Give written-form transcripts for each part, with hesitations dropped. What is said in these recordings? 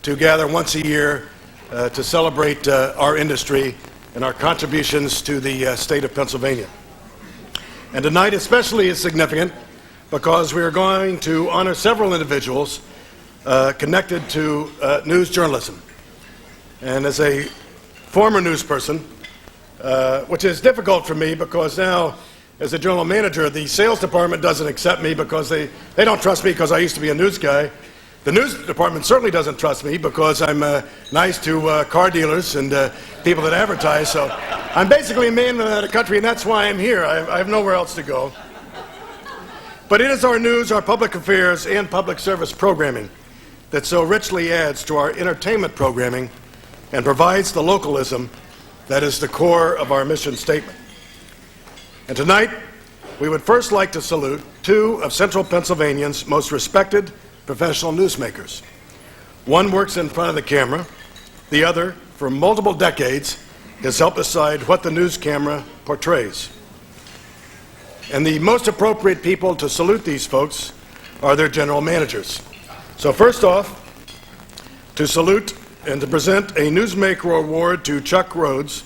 to gather once a year to celebrate our industry and our contributions to the state of Pennsylvania. And tonight especially is significant because we are going to honor several individuals connected to news journalism. And as a former news person, which is difficult for me because now, as a general manager, the sales department doesn't accept me because they don't trust me because I used to be a news guy. The news department certainly doesn't trust me because I'm nice to car dealers and people that advertise. So I'm basically a man without a country, and that's why I'm here. I have nowhere else to go. But it is our news, our public affairs, and public service programming that so richly adds to our entertainment programming and provides the localism that is the core of our mission statement. And tonight, we would first like to salute two of Central Pennsylvania's most respected professional newsmakers. One works in front of the camera. The other, for multiple decades, has helped decide what the news camera portrays. And the most appropriate people to salute these folks are their general managers. So first off, to salute and to present a Newsmaker Award to Chuck Rhodes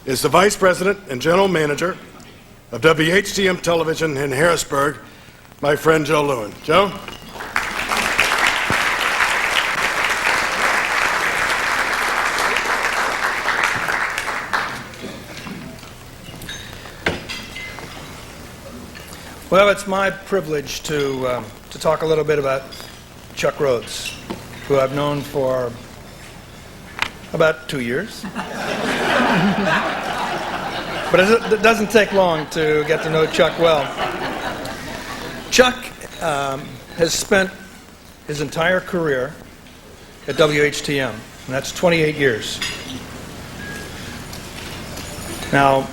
is the Vice President and General Manager of WHTM Television in Harrisburg, my friend Joe Lewin. Joe? Well, it's my privilege to talk a little bit about Chuck Rhodes, who I've known for about 2 years. But it doesn't take long to get to know Chuck well. Chuck has spent his entire career at WHTM, and that's 28 years. Now,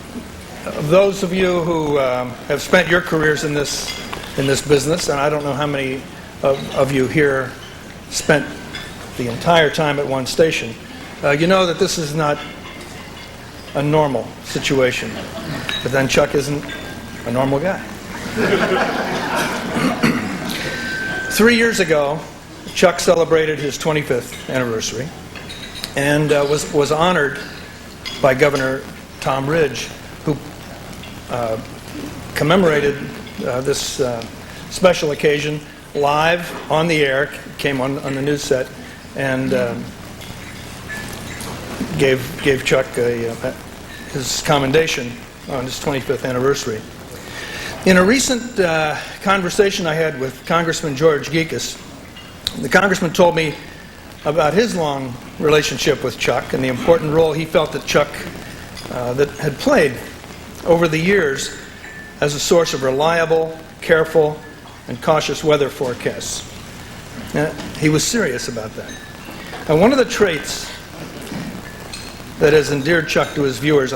those of you who have spent your careers in this business, and I don't know how many of you here spent the entire time at one station, you know that this is not a normal situation. But then Chuck isn't a normal guy. 3 years ago, Chuck celebrated his 25th anniversary and was honored by Governor Tom Ridge, who commemorated this special occasion live on the air, came on the news set, and gave Chuck his commendation on his 25th anniversary. In a recent conversation I had with Congressman George Gekas, the congressman told me about his long relationship with Chuck and the important role he felt that Chuck that had played over the years as a source of reliable, careful, and cautious weather forecasts. He was serious about that. And one of the traits that has endeared Chuck to his viewers,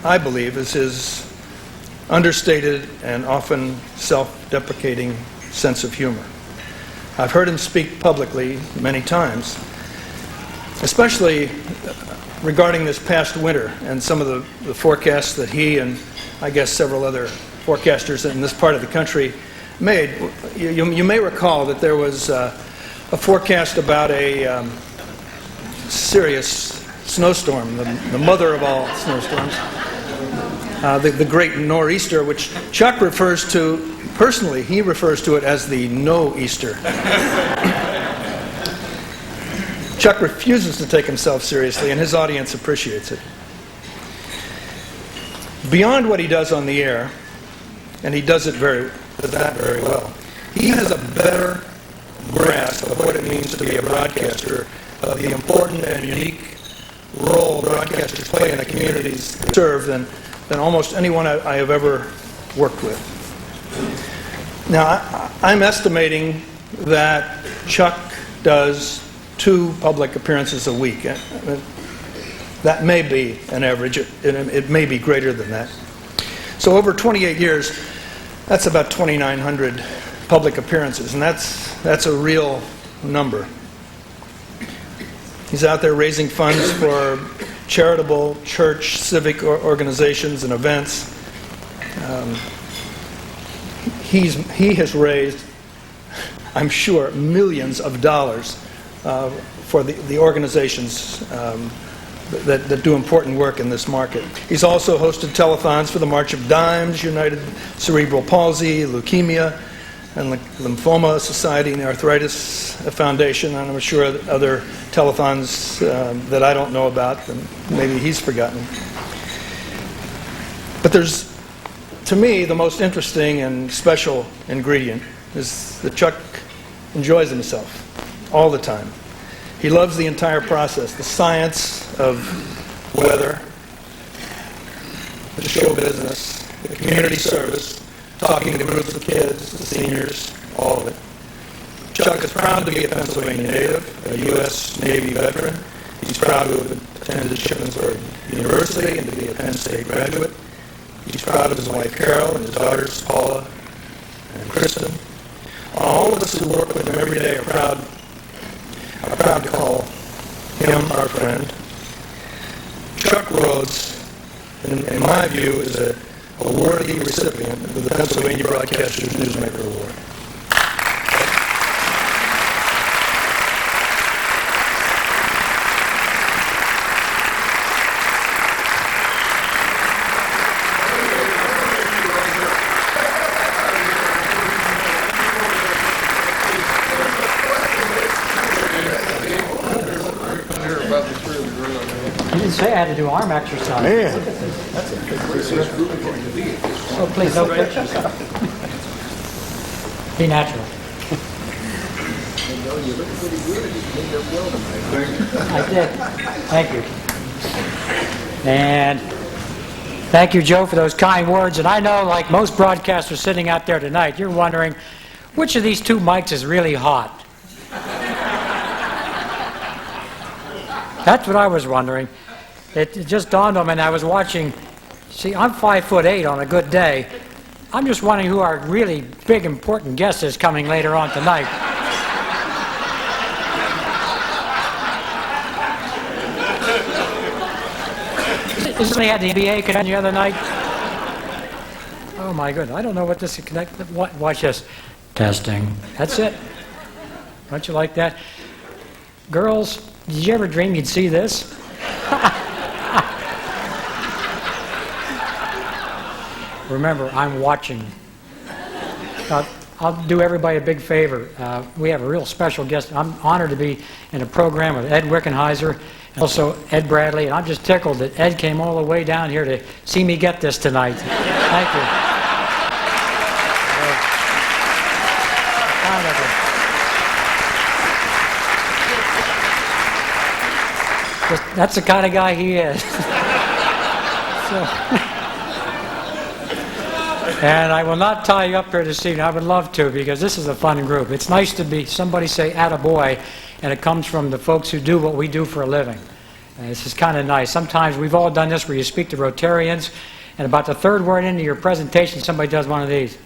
I believe, is his understated and often self-deprecating sense of humor. I've heard him speak publicly many times, especially regarding this past winter and some of the forecasts that he and I guess several other forecasters in this part of the country made. You may recall that there was a forecast about a serious snowstorm, the mother of all snowstorms, the great nor'easter, which Chuck refers to, personally, he refers to it as the no-easter. Chuck refuses to take himself seriously, and his audience appreciates it. Beyond what he does on the air, and he does very well, he has a better grasp of what it means to be a broadcaster, of the important and unique role broadcasters play in the communities they serve than almost anyone I have ever worked with. Now, I'm estimating that Chuck does 2 public appearances a week. That may be an average. It may be greater than that. So over 28 years, that's about 2,900 public appearances, and that's a real number. He's out there raising funds for charitable, church, civic organizations and events. He has raised, I'm sure, millions of dollars for the organizations that do important work in this market. He's also hosted telethons for the March of Dimes, United Cerebral Palsy, Leukemia, and Lymphoma Society and the Arthritis Foundation, and I'm sure other telethons that I don't know about, and maybe he's forgotten. But there's, to me, the most interesting and special ingredient is that Chuck enjoys himself all the time. He loves the entire process, the science of weather, the show business, the community service, talking to groups of kids, the seniors, all of it. Chuck is proud to be a Pennsylvania native, a U.S. Navy veteran. He's proud to have attended Shippensburg University and to be a Penn State graduate. He's proud of his wife Carol and his daughters Paula and Kristen. All of us who work with him every day are proud to call him our friend. Chuck Rhodes, in my view, is a worthy recipient of the Pennsylvania Broadcasters Newsmaker Award. You didn't say I had to do arm exercise. Man. Oh, please, no pictures. Be natural. I did. Thank you. And thank you, Joe, for those kind words. And I know, like most broadcasters sitting out there tonight, you're wondering, which of these two mics is really hot? That's what I was wondering. It just dawned on me, and I was watching. See, I'm 5'8" on a good day. I'm just wondering who our really big, important guest is coming later on tonight. This only had the NBA connection the other night. Oh my goodness! I don't know what this is connected. Watch this. Testing. That's it. Don't you like that, girls? Did you ever dream you'd see this? Remember, I'm watching. I'll do everybody a big favor. We have a real special guest. I'm honored to be in a program with Ed Wickenheiser and also Ed Bradley, and I'm just tickled that Ed came all the way down here to see me get this tonight. Thank you. That's the kind of guy he is. And I will not tie you up here this evening. I would love to, because this is a fun group. It's nice to be somebody say "attaboy," and it comes from the folks who do what we do for a living. This is kind of nice. Sometimes we've all done this where you speak to Rotarians, and about the third word into your presentation, somebody does one of these.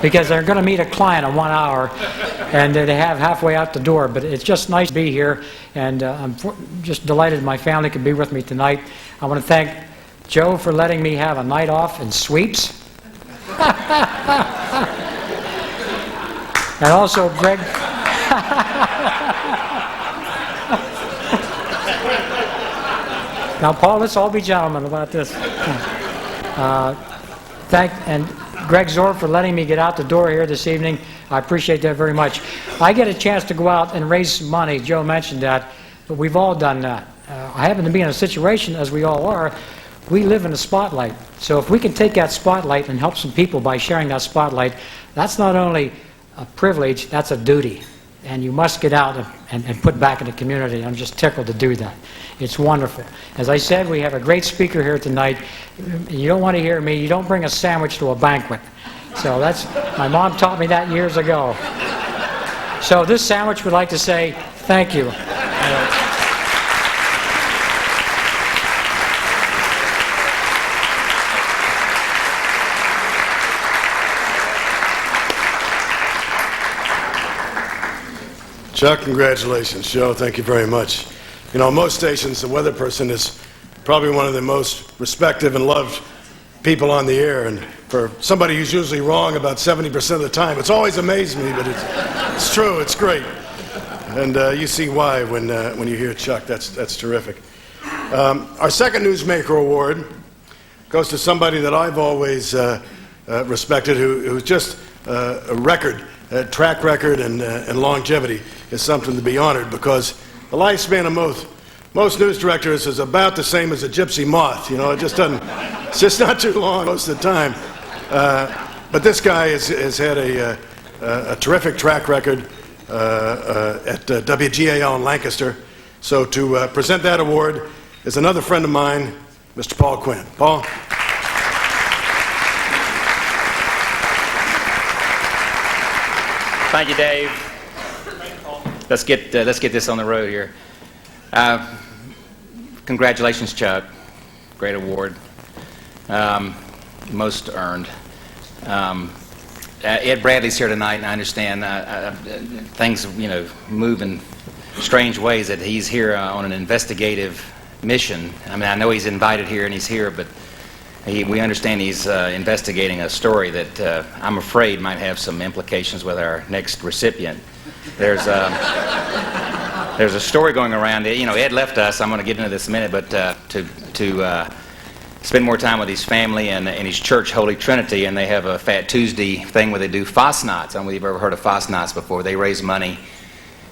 Because they're going to meet a client in 1 hour, and they have halfway out the door. But it's just nice to be here, and I'm just delighted my family could be with me tonight. I want to thank Joe for letting me have a night off in sweeps. And also Greg. Now, Paul, let's all be gentlemen about this. And Greg Zorb for letting me get out the door here this evening. I appreciate that very much. I get a chance to go out and raise some money. Joe mentioned that, but we've all done that. I happen to be in a situation, as we all are, we live in a spotlight. So if we can take that spotlight and help some people by sharing that spotlight, that's not only a privilege, that's a duty. And you must get out and put back in the community. I'm just tickled to do that. It's wonderful. As I said, we have a great speaker here tonight. You don't want to hear me. You don't bring a sandwich to a banquet. So that's, my mom taught me that years ago. So this sandwich would like to say thank you. Chuck, congratulations. Joe, thank you very much. You know, most stations, the weather person is probably one of the most respected and loved people on the air. And for somebody who's usually wrong about 70% of the time, it's always amazed me, but it's true, it's great. and you see why when you hear Chuck. That's terrific. Our second Newsmaker Award goes to somebody that I've always respected, who's just a record, track record, and longevity is something to be honored, because the lifespan of most news directors is about the same as a gypsy moth. You know, it's just not too long most of the time. But this guy has had a terrific track record at WGAL in Lancaster. So to present that award is another friend of mine, Mr. Paul Quinn. Paul? Thank you, Dave. Let's get this on the road here. Congratulations, Chuck. Great award. Most earned. Ed Bradley's here tonight, and I understand things, move in strange ways, that he's here on an investigative mission. I mean, I know he's invited here and he's here, but we understand he's investigating a story that I'm afraid might have some implications with our next recipient. There's a story going around. Ed left us. I'm going to get into this in a minute, but to spend more time with his family and his church, Holy Trinity, and they have a Fat Tuesday thing where they do Fastnachts. I don't know if you've ever heard of Fastnachts before. They raise money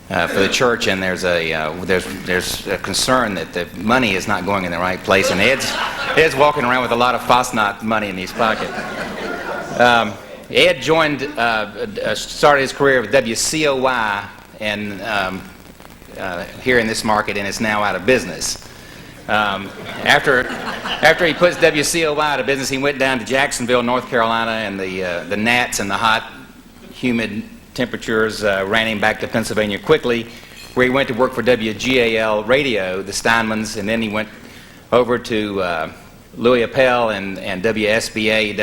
for the church, and there's a concern that the money is not going in the right place, and Ed's walking around with a lot of Fastnacht money in his pocket. Ed started his career with WCOY and here in this market, and is now out of business. After he puts WCOY out of business, he went down to Jacksonville, North Carolina, and the gnats and the hot, humid temperatures ran him back to Pennsylvania quickly, where he went to work for WGAL Radio, the Steinmans, and then he went over to Louis Appel and WSBA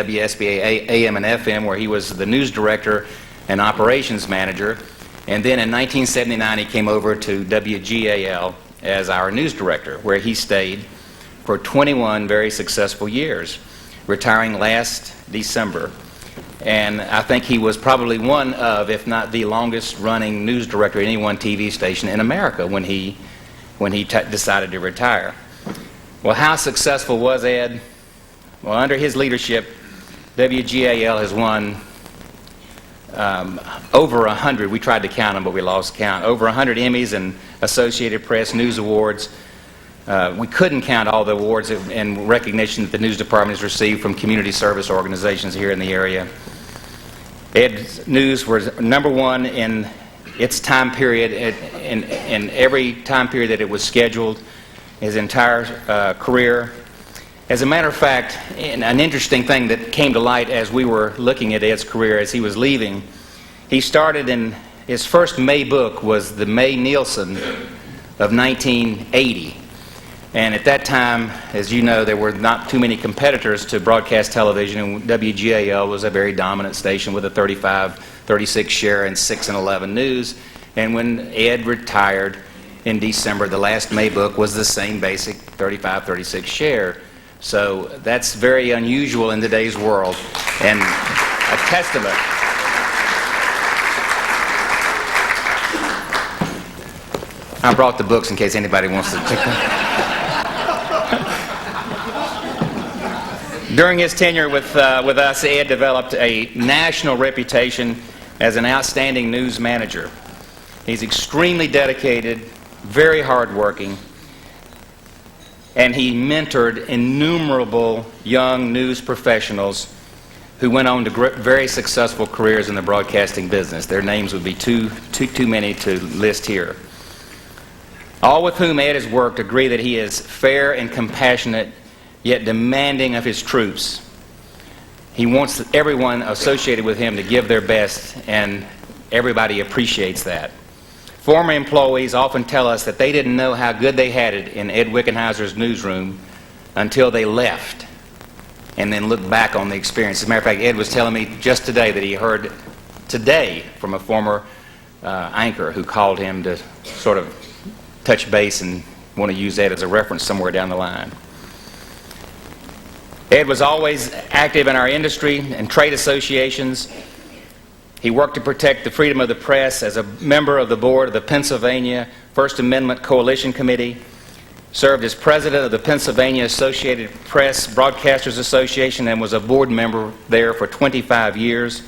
AM and FM, where he was the news director and operations manager. And then in 1979, he came over to WGAL as our news director, where he stayed for 21 very successful years, retiring last December. And I think he was probably one of, if not the longest running news director at any one TV station in America when he decided to retire. Well, how successful was Ed? Well, under his leadership, WGAL has won over 100, we tried to count them, but we lost count, over 100 Emmys and Associated Press News Awards. We couldn't count all the awards and recognition that the news department has received from community service organizations here in the area. Ed's News was #1 in its time period, in every time period that it was scheduled, his entire career. As a matter of fact, an interesting thing that came to light as we were looking at Ed's career as he was leaving, he started in, his first May book was the May Nielsen of 1980. And at that time, as you know, there were not too many competitors to broadcast television, and WGAL was a very dominant station with a 35-36 share and 6 and 11 news. And when Ed retired in December, the last May book was the same basic 35-36 share. So that's very unusual in today's world, and a testament. I brought the books in case anybody wants to take them. During his tenure with us, Ed developed a national reputation as an outstanding news manager. He's extremely dedicated, very hardworking, and he mentored innumerable young news professionals who went on to very successful careers in the broadcasting business. Their names would be too many to list here. All with whom Ed has worked agree that he is fair and compassionate, yet demanding of his troops. He wants everyone associated with him to give their best, and everybody appreciates that. Former employees often tell us that they didn't know how good they had it in Ed Wickenheiser's newsroom until they left and then looked back on the experience. As a matter of fact, Ed was telling me just today that he heard today from a former anchor who called him to sort of touch base and want to use Ed as a reference somewhere down the line. Ed was always active in our industry and trade associations. He worked to protect the freedom of the press as a member of the board of the Pennsylvania First Amendment Coalition Committee, served as president of the Pennsylvania Associated Press Broadcasters Association and was a board member there for 25 years.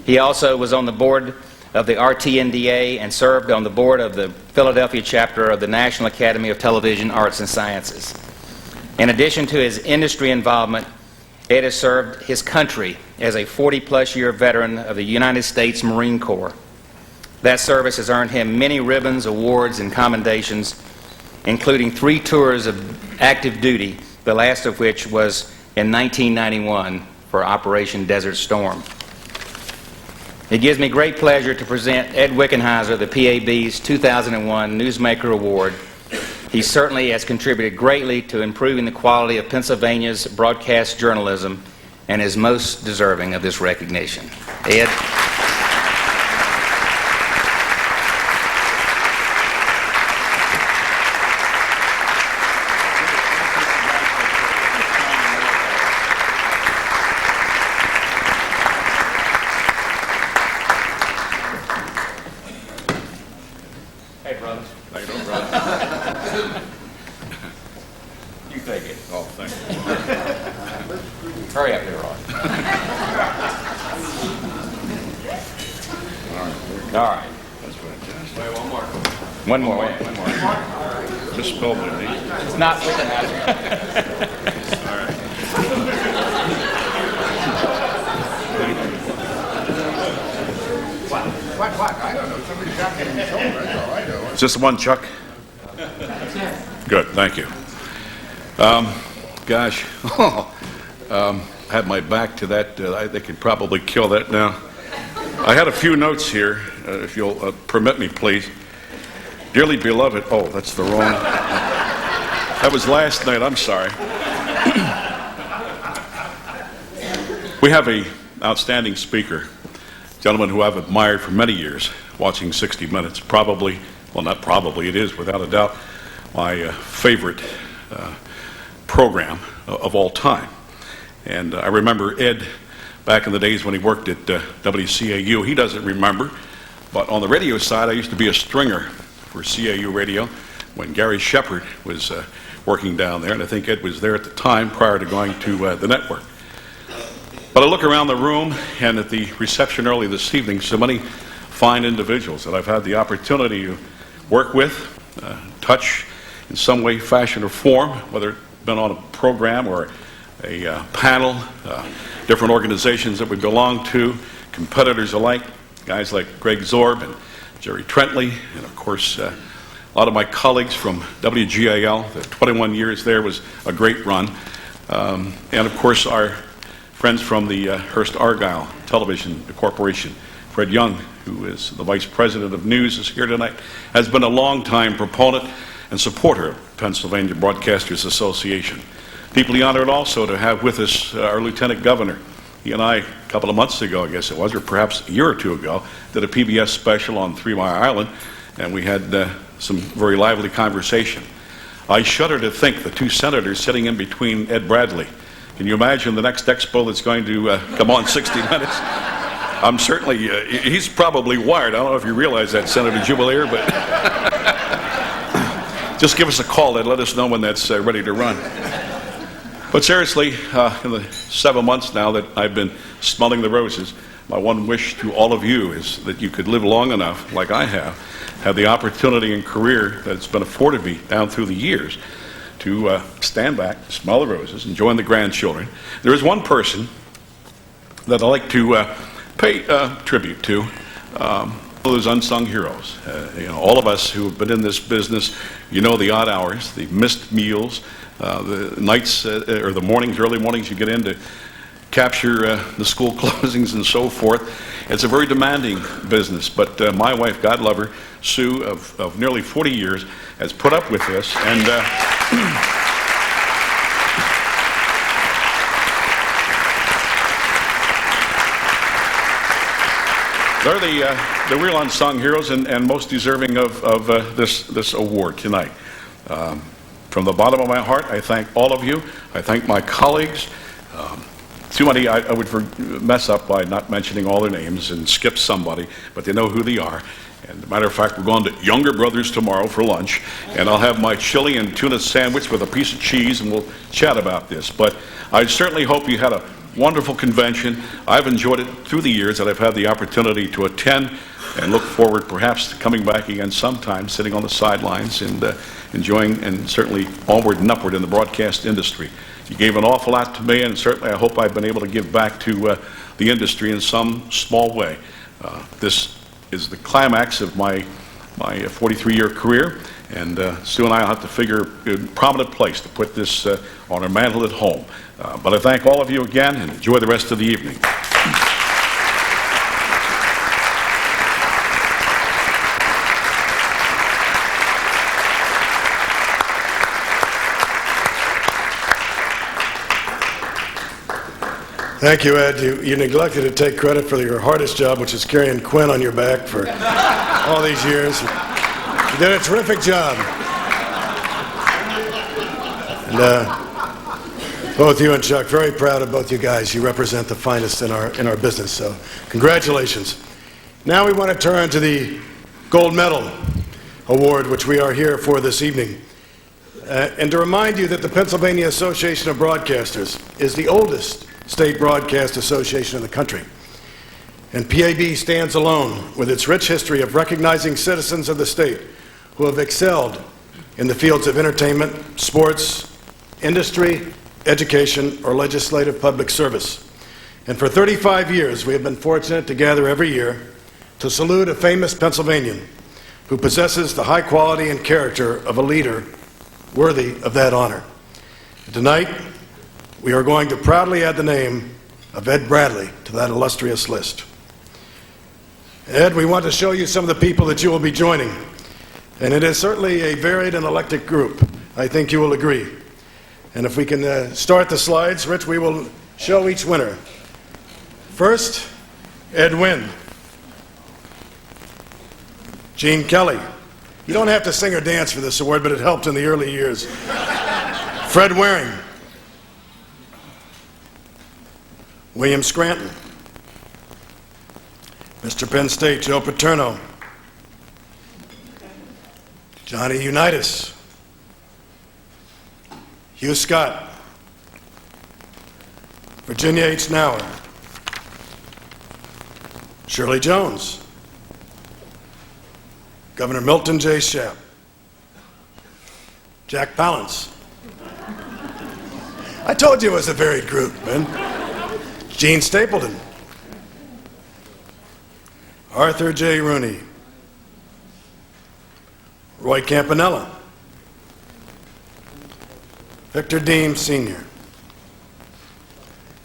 He also was on the board of the RTNDA and served on the board of the Philadelphia chapter of the National Academy of Television Arts and Sciences. In addition to his industry involvement, Ed has served his country as a 40-plus year veteran of the United States Marine Corps. That service has earned him many ribbons, awards, and commendations, including 3 tours of active duty, the last of which was in 1991 for Operation Desert Storm. It gives me great pleasure to present Ed Wickenheiser the PAB's 2001 Newsmaker Award. He certainly has contributed greatly to improving the quality of Pennsylvania's broadcast journalism and is most deserving of this recognition. Ed? Hey, brother. How you doing, brother? You take it. Oh, thank you. Hurry up here, Rod. All right. That's fantastic. Wait, one more. One more. Misspelled my name. It's not Wickenheiser. All right. What? I don't know. Somebody's got me in the shoulder. That's all I know. Is this the one, Chuck? Good, thank you. Gosh, I had my back to that. They could probably kill that now. I had a few notes here, if you'll permit me, please. Dearly beloved, oh, that's the wrong. That was last night, I'm sorry. We have an outstanding speaker, a gentleman who I've admired for many years, watching 60 Minutes. Probably, well, not probably, it is without a doubt my favorite program of all time. And I remember Ed back in the days when he worked at WCAU. He doesn't remember, but on the radio side, I used to be a stringer for CAU radio when Gary Shepard was working down there, and I think Ed was there at the time prior to going to the network. But I look around the room and at the reception early this evening, so many fine individuals that I've had the opportunity to work with, touch in some way, fashion, or form, whether it's been on a program or a panel, different organizations that we belong to, competitors alike, guys like Greg Zorb and Jerry Trentley, and of course a lot of my colleagues from WGAL. The 21 years there was a great run. And of course our friends from the Hearst Argyle Television Corporation. Fred Young, who is the Vice President of News, is here tonight, has been a long-time proponent and supporter of Pennsylvania Broadcasters Association. Deeply honored also to have with us our Lieutenant Governor. He and I, a couple of months ago, I guess it was, or perhaps a year or two ago, did a PBS special on 3 Mile Island, and we had some very lively conversation. I shudder to think the 2 senators sitting in between Ed Bradley. Can you imagine the next expo that's going to come on 60 Minutes? I'm certainly, he's probably wired. I don't know if you realize that, Senator Jubileer, but just give us a call and let us know when that's ready to run. But seriously, in the 7 months now that I've been smelling the roses, my one wish to all of you is that you could live long enough, like I have the opportunity and career that's been afforded me down through the years to stand back, smell the roses, and join the grandchildren. There is one person that I like to pay tribute to, those unsung heroes. All of us who have been in this business, you know the odd hours, the missed meals, the nights or the mornings, early mornings you get in to capture the school closings and so forth. It's a very demanding business, but my wife, God love her, Sue, of nearly 40 years, has put up with this, and they're the real unsung heroes and most deserving of this award tonight. From the bottom of my heart, I thank all of you. I thank my colleagues. too many I would mess up by not mentioning all their names and skip somebody, but they know who they are. And as a matter of fact, we're going to Younger Brothers tomorrow for lunch, and I'll have my chili and tuna sandwich with a piece of cheese, and we'll chat about this. But I certainly hope you had a wonderful convention. I've enjoyed it through the years that I've had the opportunity to attend, and look forward perhaps to coming back again sometime, sitting on the sidelines and enjoying, and certainly onward and upward in the broadcast industry. You gave an awful lot to me, and certainly I hope I've been able to give back to the industry in some small way. This is the climax of my 43-year career, and Sue and I will have to figure a prominent place to put this on our mantle at home. But I thank all of you again, and enjoy the rest of the evening. Thank you, Ed. You neglected to take credit for your hardest job, which is carrying Quinn on your back for all these years. You did a terrific job. And both you and Chuck, very proud of both you guys. You represent the finest in our business, so congratulations. Now we want to turn to the Gold Medal Award, which we are here for this evening. And to remind you that the Pennsylvania Association of Broadcasters is the oldest state broadcast association in the country. And PAB stands alone with its rich history of recognizing citizens of the state who have excelled in the fields of entertainment, sports, industry, education, or legislative public service. And for 35 years, we have been fortunate to gather every year to salute a famous Pennsylvanian who possesses the high quality and character of a leader worthy of that honor. Tonight, we are going to proudly add the name of Ed Bradley to that illustrious list. Ed, we want to show you some of the people that you will be joining. And it is certainly a varied and eclectic group. I think you will agree. And if we can start the slides, Rich, we will show each winner. First, Ed Wynn. Gene Kelly. You don't have to sing or dance for this award, but it helped in the early years. Fred Waring. William Scranton. Mr. Penn State, Joe Paterno. Johnny Unitas. Hugh Scott. Virginia H. Nauer. Shirley Jones. Governor Milton J. Shapp. Jack Palance. I told you it was a varied group, man. Gene Stapleton. Arthur J. Rooney. Roy Campanella. Victor Deem Sr.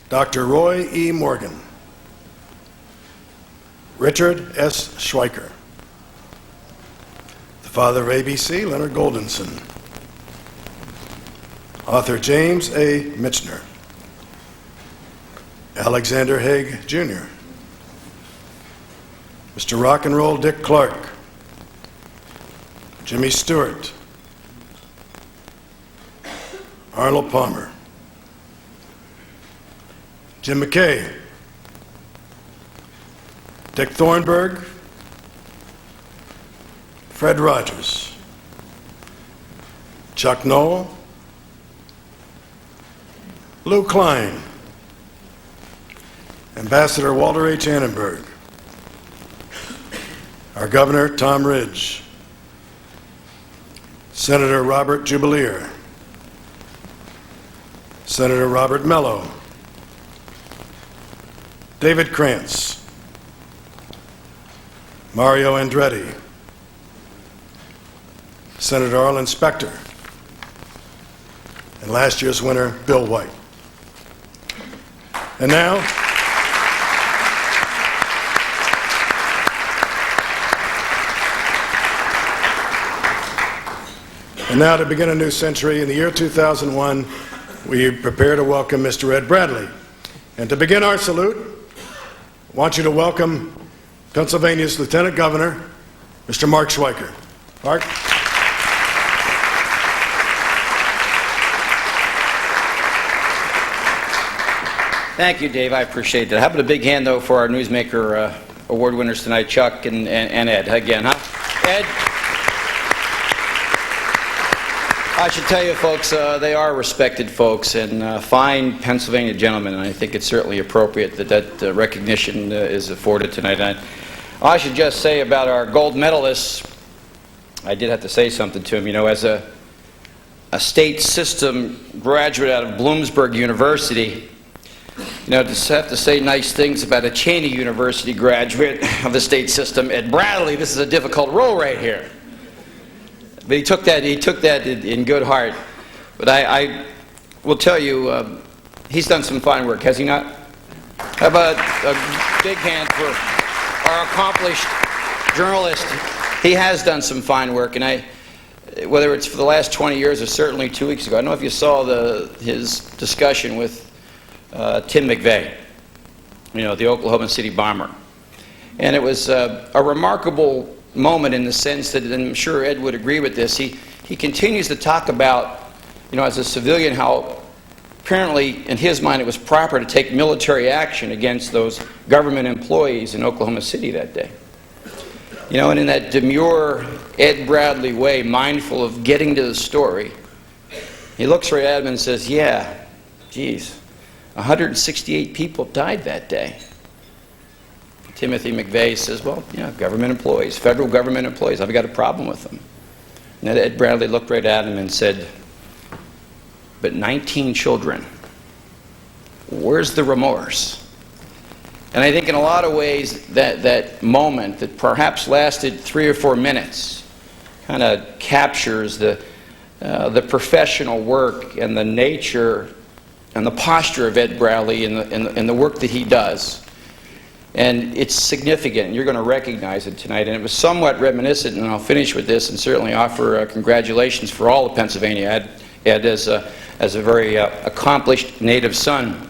Dr. Roy E. Morgan. Richard S. Schweiker. The father of ABC, Leonard Goldenson. Author James A. Michener. Alexander Haig, Jr. Mr. Rock and Roll Dick Clark. Jimmy Stewart. Arnold Palmer. Jim McKay. Dick Thornburg. Fred Rogers. Chuck Knoll. Lou Klein. Ambassador Walter H. Annenberg. Our Governor, Tom Ridge. Senator Robert Jubileer. Senator Robert Mello. David Krantz. Mario Andretti. Senator Arlen Specter. And last year's winner, Bill White. And now, to begin a new century, in the year 2001, we prepare to welcome Mr. Ed Bradley. And to begin our salute, I want you to welcome Pennsylvania's Lieutenant Governor, Mr. Mark Schweiker. Mark. Thank you, Dave. I appreciate that. How about a big hand, though, for our Newsmaker Award winners tonight, Chuck and Ed. Again, huh? Ed, I should tell you, folks, they are respected folks and fine Pennsylvania gentlemen, and I think it's certainly appropriate that that recognition is afforded tonight. And I should just say about our gold medalists, I did have to say something to him. You know, as a state system graduate out of Bloomsburg University, you know, to have to say nice things about a Cheney University graduate of the state system, Ed Bradley, this is a difficult role right here. But he took that in good heart. But I will tell you, he's done some fine work, has he not? How about a big hand for our accomplished journalist? He has done some fine work, and whether it's for the last 20 years or certainly 2 weeks ago, I don't know if you saw his discussion with Tim McVeigh, you know, the Oklahoma City bomber. And it was a remarkable moment in the sense that, and I'm sure Ed would agree with this, he continues to talk about, you know, as a civilian, how apparently in his mind it was proper to take military action against those government employees in Oklahoma City that day. You know, and in that demure Ed Bradley way, mindful of getting to the story, he looks right at him and says, yeah, geez, 168 people died that day. Timothy McVeigh says, well, yeah, government employees, federal government employees, I've got a problem with them. And Ed Bradley looked right at him and said, but 19 children, where's the remorse? And I think in a lot of ways that moment that perhaps lasted 3 or 4 minutes kind of captures the professional work and the nature and the posture of Ed Bradley and the work that he does. And it's significant. You're going to recognize it tonight. And it was somewhat reminiscent, and I'll finish with this and certainly offer congratulations for all of Pennsylvania, Ed as a very accomplished native son.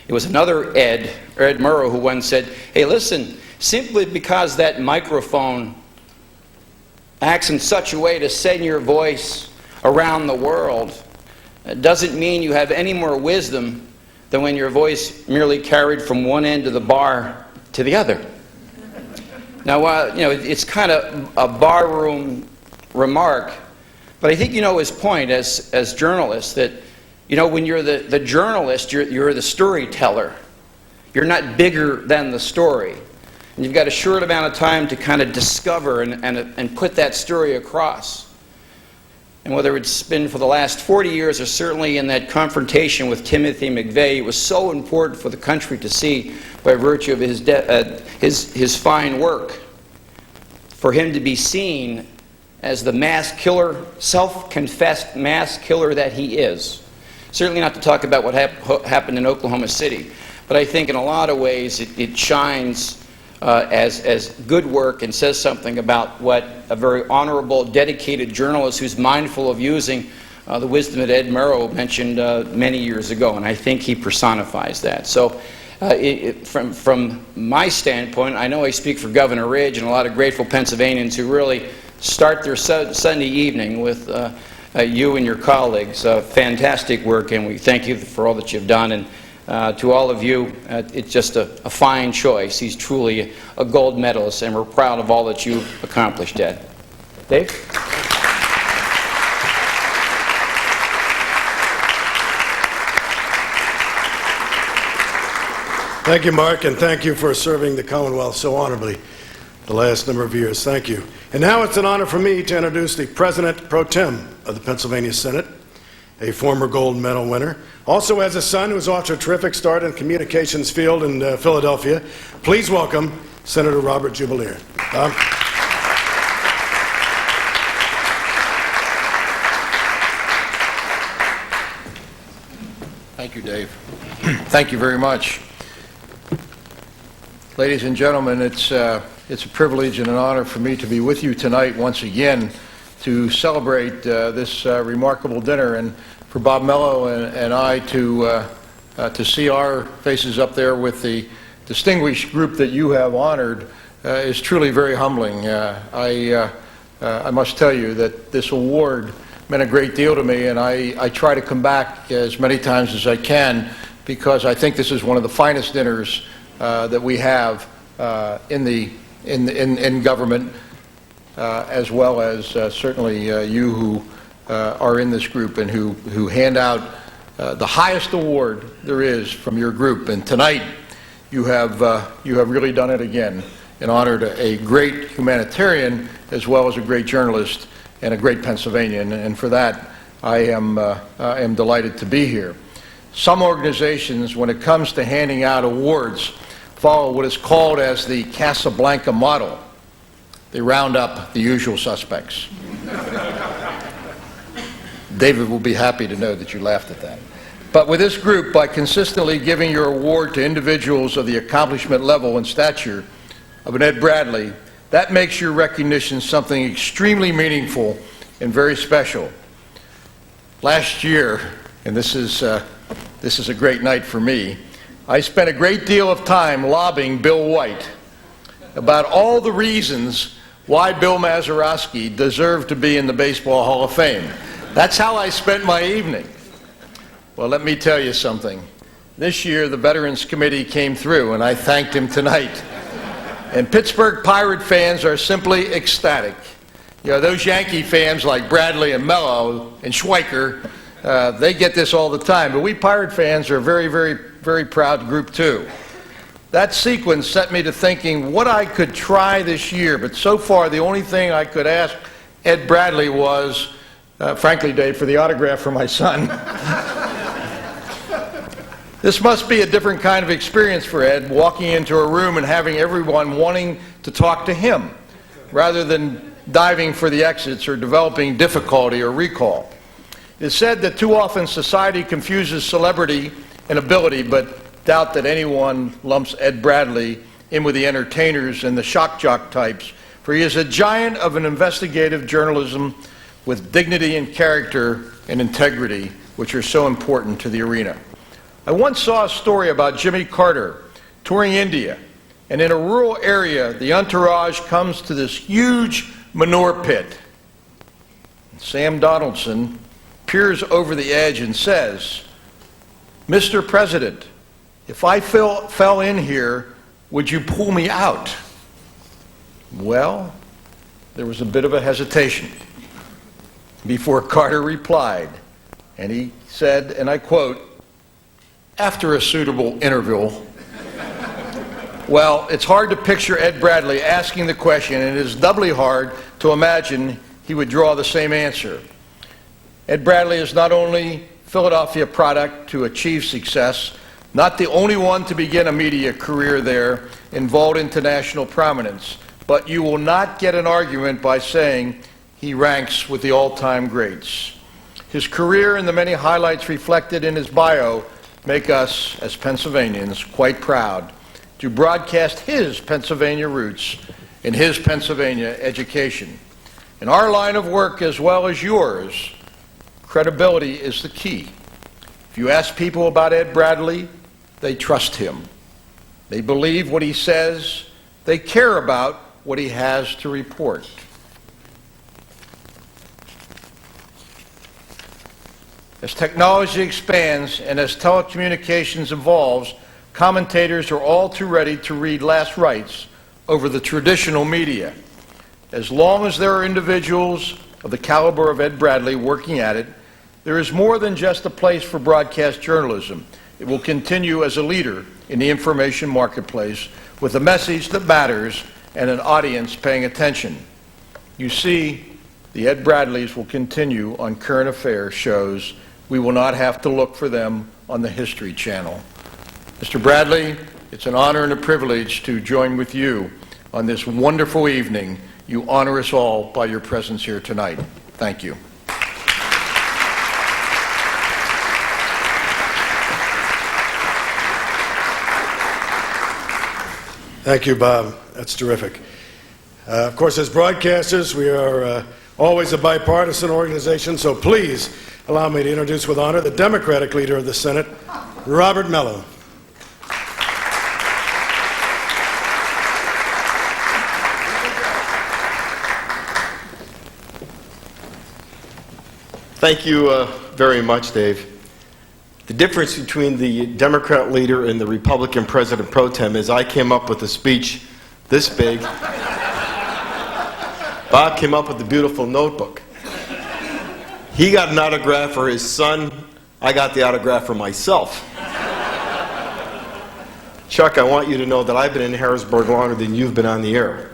It was another Ed Murrow, who once said, hey, listen, simply because that microphone acts in such a way to send your voice around the world, it doesn't mean you have any more wisdom than when your voice merely carried from one end of the bar to the other. Now, you know, it's kind of a barroom remark, but I think you know his point as journalists, that, you know, when you're the journalist, you're the storyteller. You're not bigger than the story. And you've got a short amount of time to kind of discover and put that story across. And whether it's been for the last 40 years or certainly in that confrontation with Timothy McVeigh, it was so important for the country to see, by virtue of his fine work, for him to be seen as the mass killer, self-confessed mass killer that he is. Certainly not to talk about what happened in Oklahoma City, but I think in a lot of ways it shines as good work and says something about what a very honorable, dedicated journalist who's mindful of using the wisdom that Ed Murrow mentioned many years ago, and I think he personifies that. So from my standpoint, I know I speak for Governor Ridge and a lot of grateful Pennsylvanians who really start their Sunday evening with you and your colleagues. Fantastic work, and we thank you for all that you've done. And to all of you, it's just a fine choice. He's truly a gold medalist, and we're proud of all that you've accomplished, Ed. Dave? Thank you, Mark, and thank you for serving the Commonwealth so honorably the last number of years. Thank you. And now it's an honor for me to introduce the President Pro Tem of the Pennsylvania Senate, a former gold medal winner, also has a son who's off to a terrific start in the communications field in Philadelphia. Please welcome Senator Robert Jubileer. Thank you, Dave. Thank you very much. Ladies and gentlemen, it's a privilege and an honor for me to be with you tonight once again to celebrate this remarkable dinner, and for Bob Mello and I to see our faces up there with the distinguished group that you have honored is truly very humbling. I must tell you that this award meant a great deal to me, and I try to come back as many times as I can, because I think this is one of the finest dinners that we have in government, as well as certainly you who are in this group and who hand out the highest award there is from your group. And tonight you have really done it again in honor to a great humanitarian as well as a great journalist and a great Pennsylvanian. And for that, I am delighted to be here. Some organizations, when it comes to handing out awards, follow what is called as the Casablanca model. They round up the usual suspects. David will be happy to know that you laughed at that. But with this group, by consistently giving your award to individuals of the accomplishment level and stature of an Ed Bradley, that makes your recognition something extremely meaningful and very special. Last year, and this is a great night for me, I spent a great deal of time lobbying Bill White about all the reasons why Bill Mazeroski deserved to be in the Baseball Hall of Fame. That's how I spent my evening. Well, let me tell you something. This year, the Veterans Committee came through, and I thanked him tonight. And Pittsburgh Pirate fans are simply ecstatic. You know, those Yankee fans like Bradley and Mello and Schweiker, they get this all the time. But we Pirate fans are a very, very, very proud group, too. That sequence set me to thinking what I could try this year. But so far, the only thing I could ask Ed Bradley was, frankly, Dave, for the autograph for my son. This must be a different kind of experience for Ed, walking into a room and having everyone wanting to talk to him, rather than diving for the exits or developing difficulty or recall. It's said that too often society confuses celebrity and ability, but doubt that anyone lumps Ed Bradley in with the entertainers and the shock jock types, for he is a giant of an investigative journalism with dignity and character and integrity, which are so important to the arena. I once saw a story about Jimmy Carter touring India, and in a rural area, the entourage comes to this huge manure pit. Sam Donaldson peers over the edge and says, "Mr. President, if I fell in here, would you pull me out?" Well, there was a bit of a hesitation before Carter replied, and he said, and I quote, "After a suitable interval." Well, it's hard to picture Ed Bradley asking the question, and it is doubly hard to imagine he would draw the same answer. Ed Bradley is not only Philadelphia product to achieve success, not the only one to begin a media career there and vault into national prominence, but you will not get an argument by saying he ranks with the all-time greats. His career and the many highlights reflected in his bio make us, as Pennsylvanians, quite proud to broadcast his Pennsylvania roots and his Pennsylvania education. In our line of work, as well as yours, credibility is the key. If you ask people about Ed Bradley, they trust him. They believe what he says. They care about what he has to report. As technology expands and as telecommunications evolves, commentators are all too ready to read last rites over the traditional media. As long as there are individuals of the caliber of Ed Bradley working at it, there is more than just a place for broadcast journalism. It will continue as a leader in the information marketplace with a message that matters and an audience paying attention. You see, the Ed Bradleys will continue on current affairs shows. We will not have to look for them on the History Channel. Mr. Bradley, it's an honor and a privilege to join with you on this wonderful evening. You honor us all by your presence here tonight. Thank you. Thank you, Bob. That's terrific. Of course, as broadcasters, we are always a bipartisan organization, so please allow me to introduce with honor the Democratic leader of the Senate, Robert Mello. Thank you very much, Dave. The difference between the Democrat leader and the Republican president pro tem is I came up with a speech this big. Bob came up with a beautiful notebook. He got an autograph for his son. I got the autograph for myself. Chuck, I want you to know that I've been in Harrisburg longer than you've been on the air.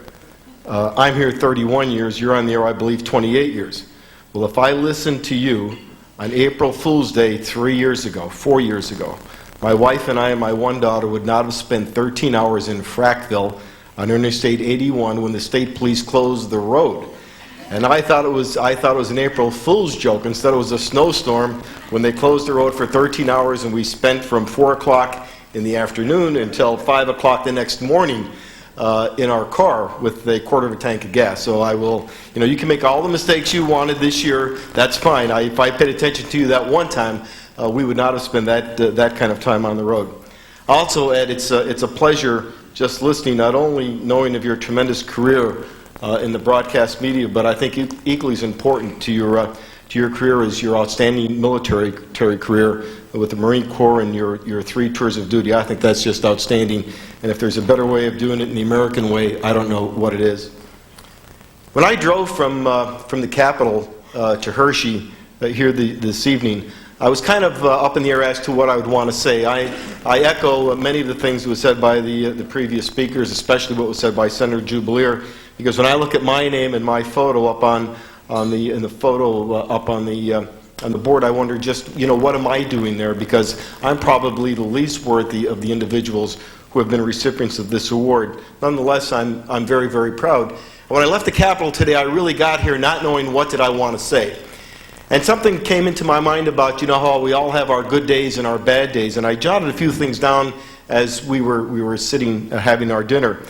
I'm here 31 years. You're on the air, I believe, 28 years. Well, if I listened to you on April Fool's Day 4 years ago, my wife and I and my one daughter would not have spent 13 hours in Frackville on Interstate 81 when the state police closed the road. And I thought it was an April Fool's joke. Instead, it was a snowstorm when they closed the road for 13 hours, and we spent from 4 o'clock in the afternoon until 5 o'clock the next morning in our car with a quarter of a tank of gas. So I will, you can make all the mistakes you wanted this year. That's fine. If I paid attention to you that one time, we would not have spent that kind of time on the road. Also, Ed, it's a pleasure just listening, not only knowing of your tremendous career in the broadcast media, but I think equally as important to your career is your outstanding military career with the Marine Corps and your 3 tours of duty. I think that's just outstanding. And if there's a better way of doing it in the American way, I don't know what it is. When I drove from the Capitol to Hershey here this evening, I was kind of up in the air as to what I would want to say. I echo many of the things that were said by the previous speakers, especially what was said by Senator Jubileer, because when I look at my name and my photo up on the board, I wonder just, what am I doing there? Because I'm probably the least worthy of the individuals who have been recipients of this award. Nonetheless, I'm very, very proud. When I left the Capitol today, I really got here not knowing what did I want to say. And something came into my mind about, how we all have our good days and our bad days. And I jotted a few things down as we were sitting having our dinner.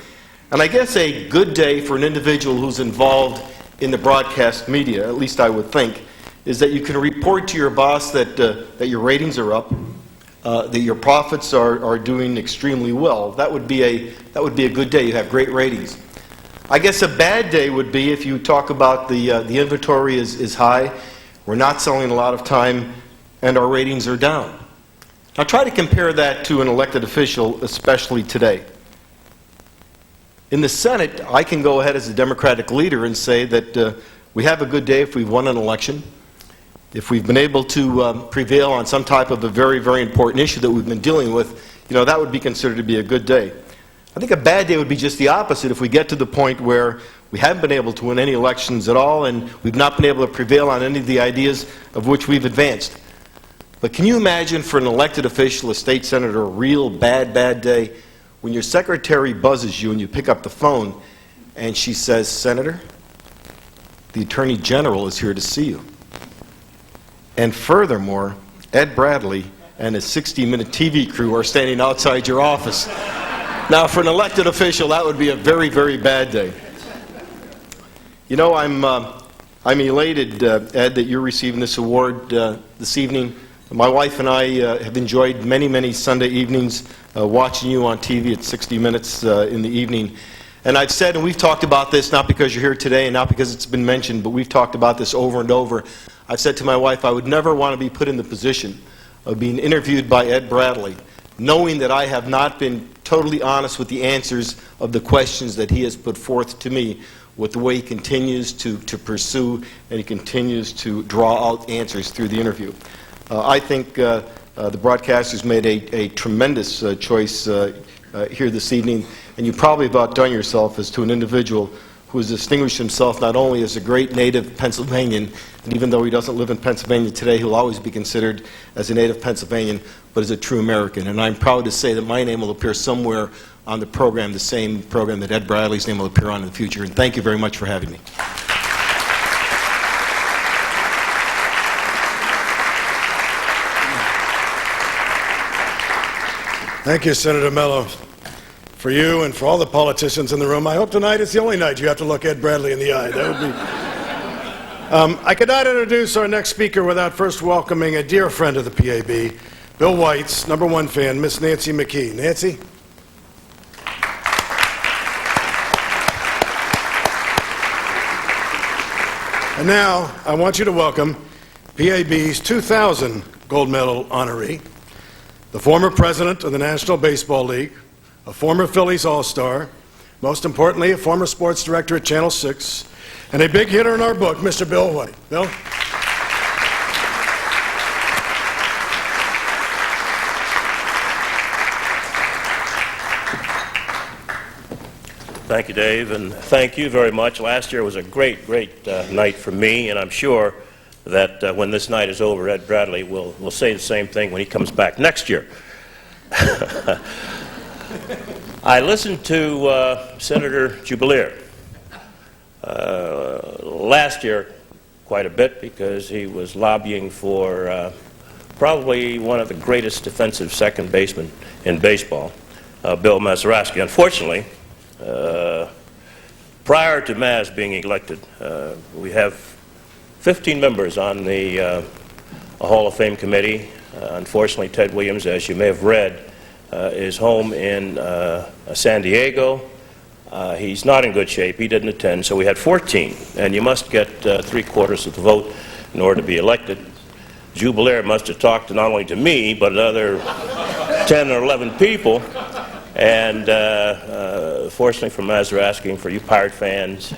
And I guess a good day for an individual who's involved in the broadcast media, at least I would think, is that you can report to your boss that your ratings are up, that your profits are doing extremely well. That would be a good day. You have great ratings. I guess a bad day would be if you talk about the inventory is high, we're not selling a lot of time, and our ratings are down. Now try to compare that to an elected official, especially today. In the Senate, I can go ahead as a Democratic leader and say that we have a good day if we've won an election, if we've been able to prevail on some type of a very, very important issue that we've been dealing with, that would be considered to be a good day. I think a bad day would be just the opposite if we get to the point where we haven't been able to win any elections at all and we've not been able to prevail on any of the ideas of which we've advanced. But can you imagine for an elected official, a state senator, a real bad day when your secretary buzzes you and you pick up the phone and she says, "Senator, the Attorney General is here to see you. And furthermore, Ed Bradley and his 60-minute TV crew are standing outside your office." Now, for an elected official, that would be a very, very bad day. I'm elated, Ed, that you're receiving this award this evening. My wife and I have enjoyed many, many Sunday evenings watching you on TV at 60 Minutes in the evening. And I've said, and we've talked about this, not because you're here today and not because it's been mentioned, but we've talked about this over and over. I've said to my wife, I would never want to be put in the position of being interviewed by Ed Bradley, knowing that I have not been totally honest with the answers of the questions that he has put forth to me, with the way he continues to pursue and he continues to draw out answers through the interview. I think the broadcasters made a tremendous choice here this evening, and you probably have outdone yourself as to an individual who has distinguished himself not only as a great native Pennsylvanian, and even though he doesn't live in Pennsylvania today, he'll always be considered as a native Pennsylvanian, but as a true American. And I'm proud to say that my name will appear somewhere on the program, the same program that Ed Bradley's name will appear on in the future. And thank you very much for having me. Thank you, Senator Mello. For you and for all the politicians in the room, I hope tonight is the only night you have to look Ed Bradley in the eye. That would be... I could not introduce our next speaker without first welcoming a dear friend of the PAB, Bill White's #1 fan, Miss Nancy McKee. Nancy? And now, I want you to welcome PAB's 2000 gold medal honoree, the former president of the National Baseball League, a former Phillies All-Star, most importantly, a former sports director at Channel 6, and a big hitter in our book, Mr. Bill White. Bill? Thank you, Dave, and thank you very much. Last year was a great night for me, and I'm sure that when this night is over, Ed Bradley will say the same thing when he comes back next year. I listened to Senator Jubileer last year quite a bit because he was lobbying for probably one of the greatest defensive second basemen in baseball, Bill Mazeroski. Unfortunately, prior to Maz being elected, we have 15 members on the Hall of Fame committee. Unfortunately, Ted Williams, as you may have read, is home in San Diego. He's not in good shape. He didn't attend, so we had 14. And you must get 3/4 of the vote in order to be elected. Jubileer must have talked not only to me, but another 10 or 11 people. And fortunately for Mazeroski and for you Pirate fans,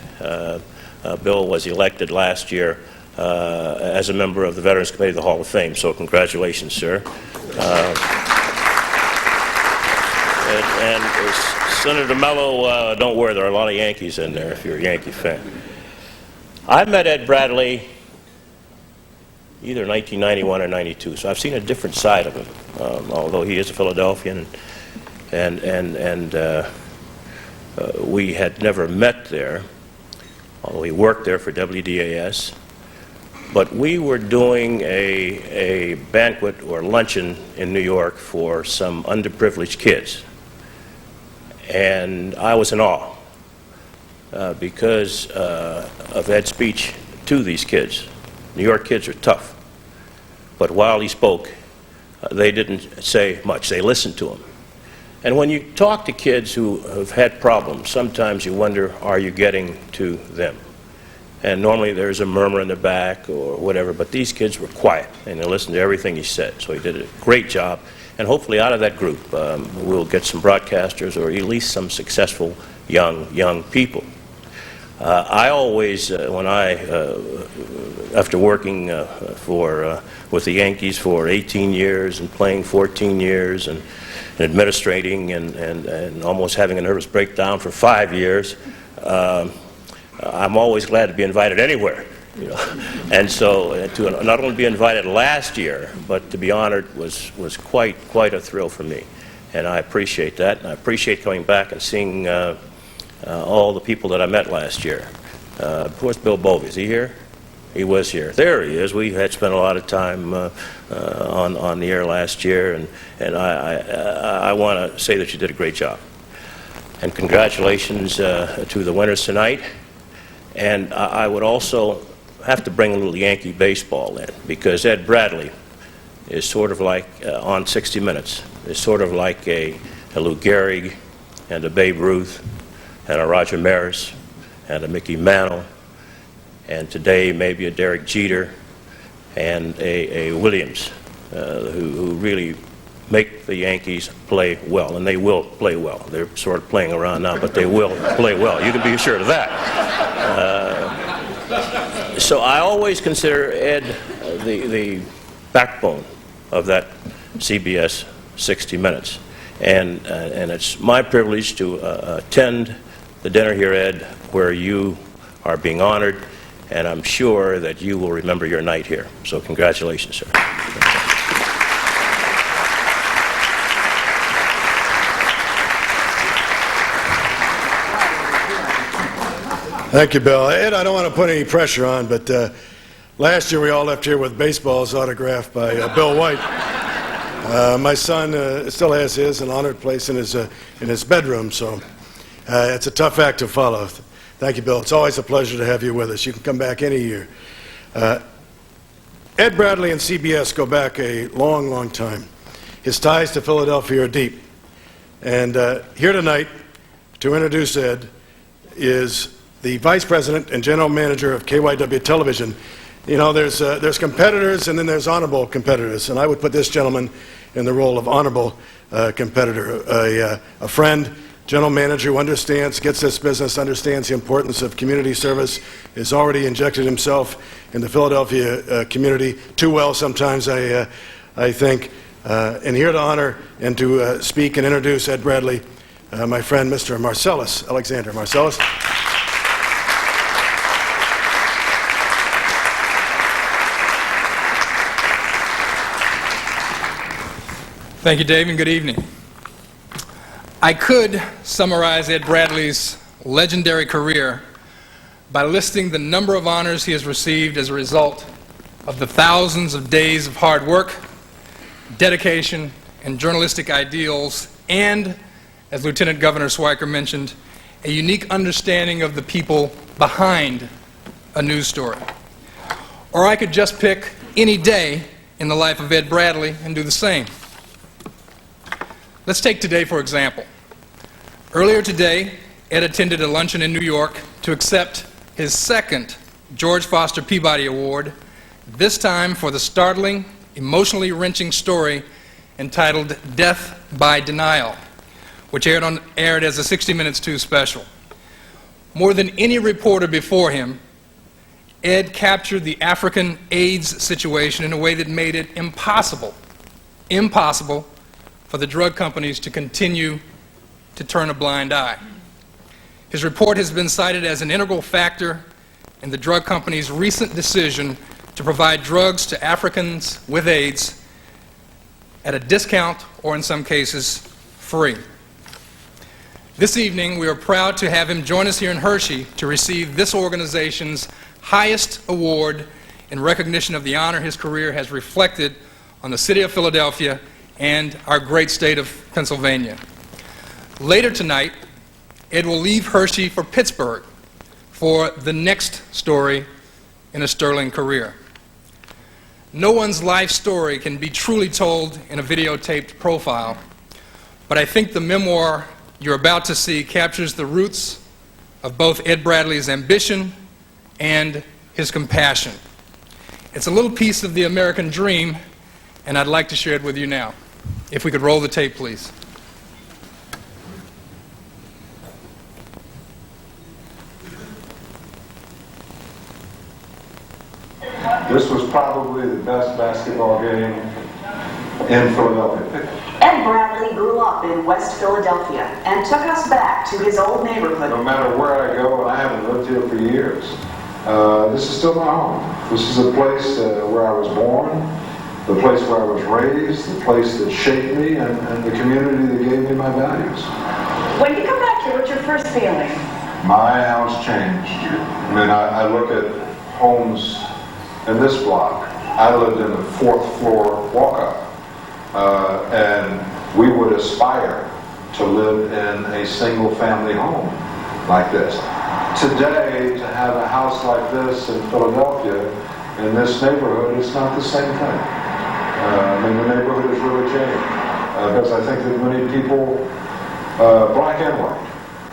Bill was elected last year as a member of the Veterans Committee of the Hall of Fame. So congratulations, sir. And Senator Mello, don't worry, there are a lot of Yankees in there if you're a Yankee fan. I met Ed Bradley either 1991 or 92, so I've seen a different side of him, although he is a Philadelphian. And we had never met there, although he worked there for WDAS. But we were doing a banquet or luncheon in New York for some underprivileged kids. And I was in awe because of Ed's speech to these kids. New York kids are tough. But while he spoke, they didn't say much. They listened to him. And when you talk to kids who have had problems, sometimes you wonder, are you getting to them? And normally there's a murmur in the back or whatever, but these kids were quiet and they listened to everything he said. So he did a great job. And hopefully out of that group, we'll get some broadcasters or at least some successful young people. I always, after working with the Yankees for 18 years and playing 14 years and administrating and almost having a nervous breakdown for 5 years, I'm always glad to be invited anywhere. You know? And so to not only be invited last year, but to be honored was quite a thrill for me. And I appreciate that. And I appreciate coming back and seeing all the people that I met last year. Of course, Bill Bovey, is he here? He was here. There he is. We had spent a lot of time on the air last year, and I want to say that you did a great job. And congratulations to the winners tonight. And I would also have to bring a little Yankee baseball in, because Ed Bradley is sort of like, on 60 Minutes, is sort of like a Lou Gehrig and a Babe Ruth and a Roger Maris and a Mickey Mantle, and today maybe a Derek Jeter and a Williams, who really make the Yankees play well, and they will play well. They're sort of playing around now, but they will play well. You can be assured of that. So I always consider Ed the backbone of that CBS 60 Minutes. And it's my privilege to attend the dinner here, Ed, where you are being honored, and I'm sure that you will remember your night here. So congratulations, sir. Thank you, Bill. Ed, I don't want to put any pressure on, but last year we all left here with baseballs autographed by Bill White. My son still has his, an honored place in his bedroom, so it's a tough act to follow. Thank you, Bill. It's always a pleasure to have you with us. You can come back any year. Ed Bradley and CBS go back a long, long time. His ties to Philadelphia are deep. And here tonight to introduce Ed is the Vice President and General Manager of KYW Television. You know, there's competitors and then there's honorable competitors, and I would put this gentleman in the role of honorable competitor, a friend, general manager who understands, gets this business, understands the importance of community service, has already injected himself in the Philadelphia community too well sometimes, I think. And here to honor and to speak and introduce Ed Bradley, my friend, Mr. Marcellus Alexander. Marcellus. Thank you, Dave, and good evening. I could summarize Ed Bradley's legendary career by listing the number of honors he has received as a result of the thousands of days of hard work, dedication, and journalistic ideals, and, as Lieutenant Governor Swiker mentioned, a unique understanding of the people behind a news story. Or I could just pick any day in the life of Ed Bradley and do the same. Let's take today for example. Earlier today, Ed attended a luncheon in New York to accept his second George Foster Peabody Award, this time for the startling, emotionally wrenching story entitled Death by Denial, which aired as a 60 Minutes 2 special. More than any reporter before him, Ed captured the African AIDS situation in a way that made it impossible for the drug companies to continue to turn a blind eye. His report has been cited as an integral factor in the drug companies' recent decision to provide drugs to Africans with AIDS at a discount or, in some cases, free. This evening, we are proud to have him join us here in Hershey to receive this organization's highest award in recognition of the honor his career has reflected on the city of Philadelphia and our great state of Pennsylvania. Later tonight, Ed will leave Hershey for Pittsburgh for the next story in a sterling career. No one's life story can be truly told in a videotaped profile, but I think the memoir you're about to see captures the roots of both Ed Bradley's ambition and his compassion. It's a little piece of the American dream, and I'd like to share it with you now. If we could roll the tape, please. This was probably the best basketball game in Philadelphia. Ed Bradley grew up in West Philadelphia and took us back to his old neighborhood. No matter where I go, and I haven't lived here for years, this is still my home. This is a place where I was born, the place where I was raised, the place that shaped me, and the community that gave me my values. When you come back here, what's your first feeling? My house changed. I mean, I look at homes in this block. I lived in the 4th floor walk-up, and we would aspire to live in a single-family home like this. Today, to have a house like this in Philadelphia, in this neighborhood, it's not the same thing. I mean, the neighborhood has really changed, because I think that many people, black and white,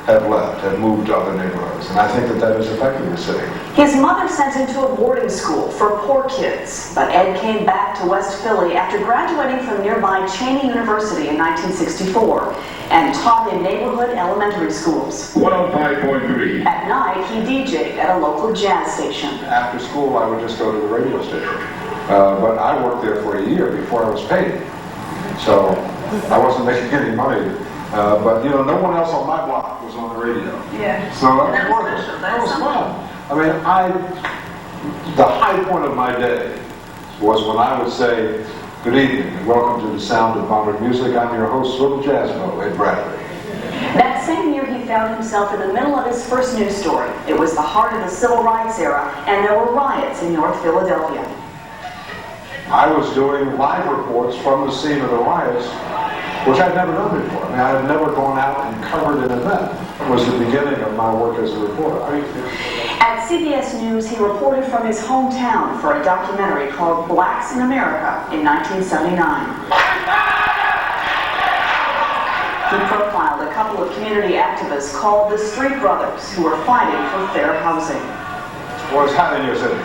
have left, have moved to other neighborhoods, and I think that that has affected the city. His mother sent him to a boarding school for poor kids, but Ed came back to West Philly after graduating from nearby Cheney University in 1964 and taught in neighborhood elementary schools. 105.3. At night, he DJ'd at a local jazz station. After school, I would just go to the radio station. But I worked there for a year before I was paid. So I wasn't making any money. But, you know, no one else on my block was on the radio. Yeah. So that was worth it. That was fun. I mean, the high point of my day was when I would say, "Good evening, and welcome to the sound of modern music. I'm your host, Little Jazzmo, Ed Bradley." That same year, he found himself in the middle of his first news story. It was the heart of the civil rights era, and there were riots in North Philadelphia. I was doing live reports from the scene of the riots, which I'd never done before. I mean, I had never gone out and covered an event. It was the beginning of my work as a reporter. At CBS News, he reported from his hometown for a documentary called Blacks in America in 1979. He profiled a couple of community activists called the Street Brothers who were fighting for fair housing. What's happening in your city?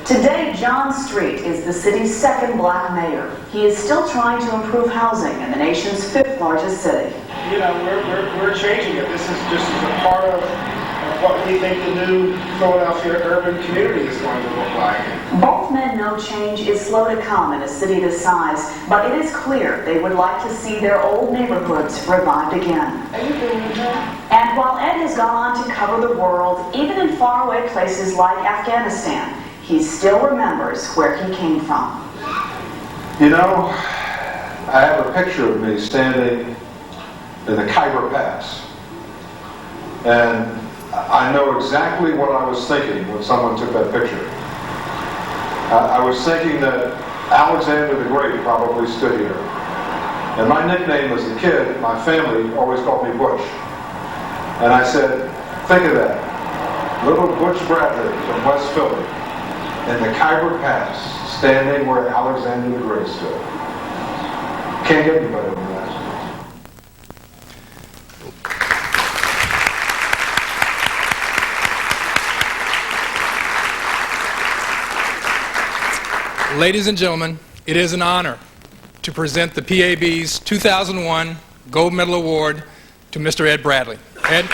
Today, John Street is the city's second black mayor. He is still trying to improve housing in the nation's fifth largest city. You know, we're changing it. This is just as a part of what we think the new Philadelphia urban community is going to look like. Both men know change is slow to come in a city this size, but it is clear they would like to see their old neighborhoods revived again. And while Ed has gone on to cover the world, even in faraway places like Afghanistan, he still remembers where he came from. You know, I have a picture of me standing in the Khyber Pass. And I know exactly what I was thinking when someone took that picture. I was thinking that Alexander the Great probably stood here. And my nickname as a kid, my family always called me Butch. And I said, think of that. Little Butch Bradley from West Philly in the Khyber Pass, standing where Alexander the Great stood. Can't get any better than that. Ladies and gentlemen, it is an honor to present the PAB's 2001 Gold Medal Award to Mr. Ed Bradley. Ed?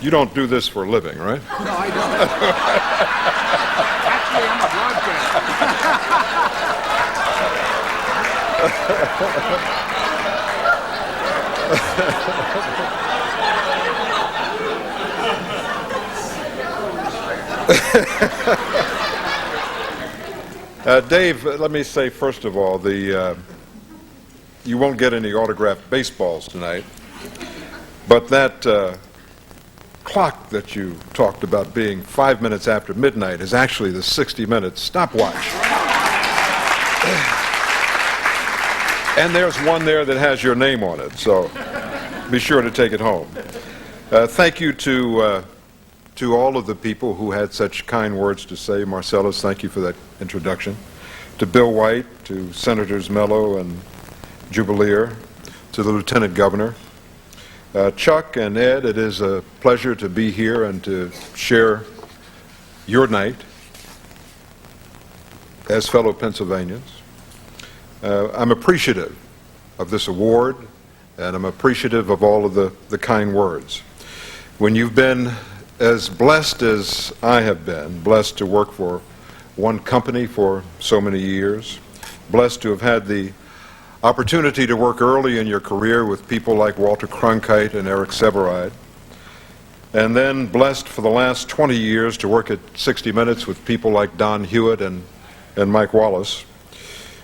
You don't do this for a living, right? No, I don't. Actually, I'm a broadcaster. Dave, let me say first of all, you won't get any autographed baseballs tonight, but that clock that you talked about being 5 minutes after midnight is actually the 60-minute stopwatch. And there's one there that has your name on it, so be sure to take it home. Thank you to all of the people who had such kind words to say. Marcellus, thank you for that introduction. To Bill White, to Senators Mello and Jubileer, to the Lieutenant Governor, Chuck and Ed, it is a pleasure to be here and to share your night as fellow Pennsylvanians. I'm appreciative of this award, and I'm appreciative of all of the kind words. When you've been as blessed as I have been, blessed to work for one company for so many years, blessed to have had the opportunity to work early in your career with people like Walter Cronkite and Eric Sevareid, and then blessed for the last 20 years to work at 60 Minutes with people like Don Hewitt and Mike Wallace.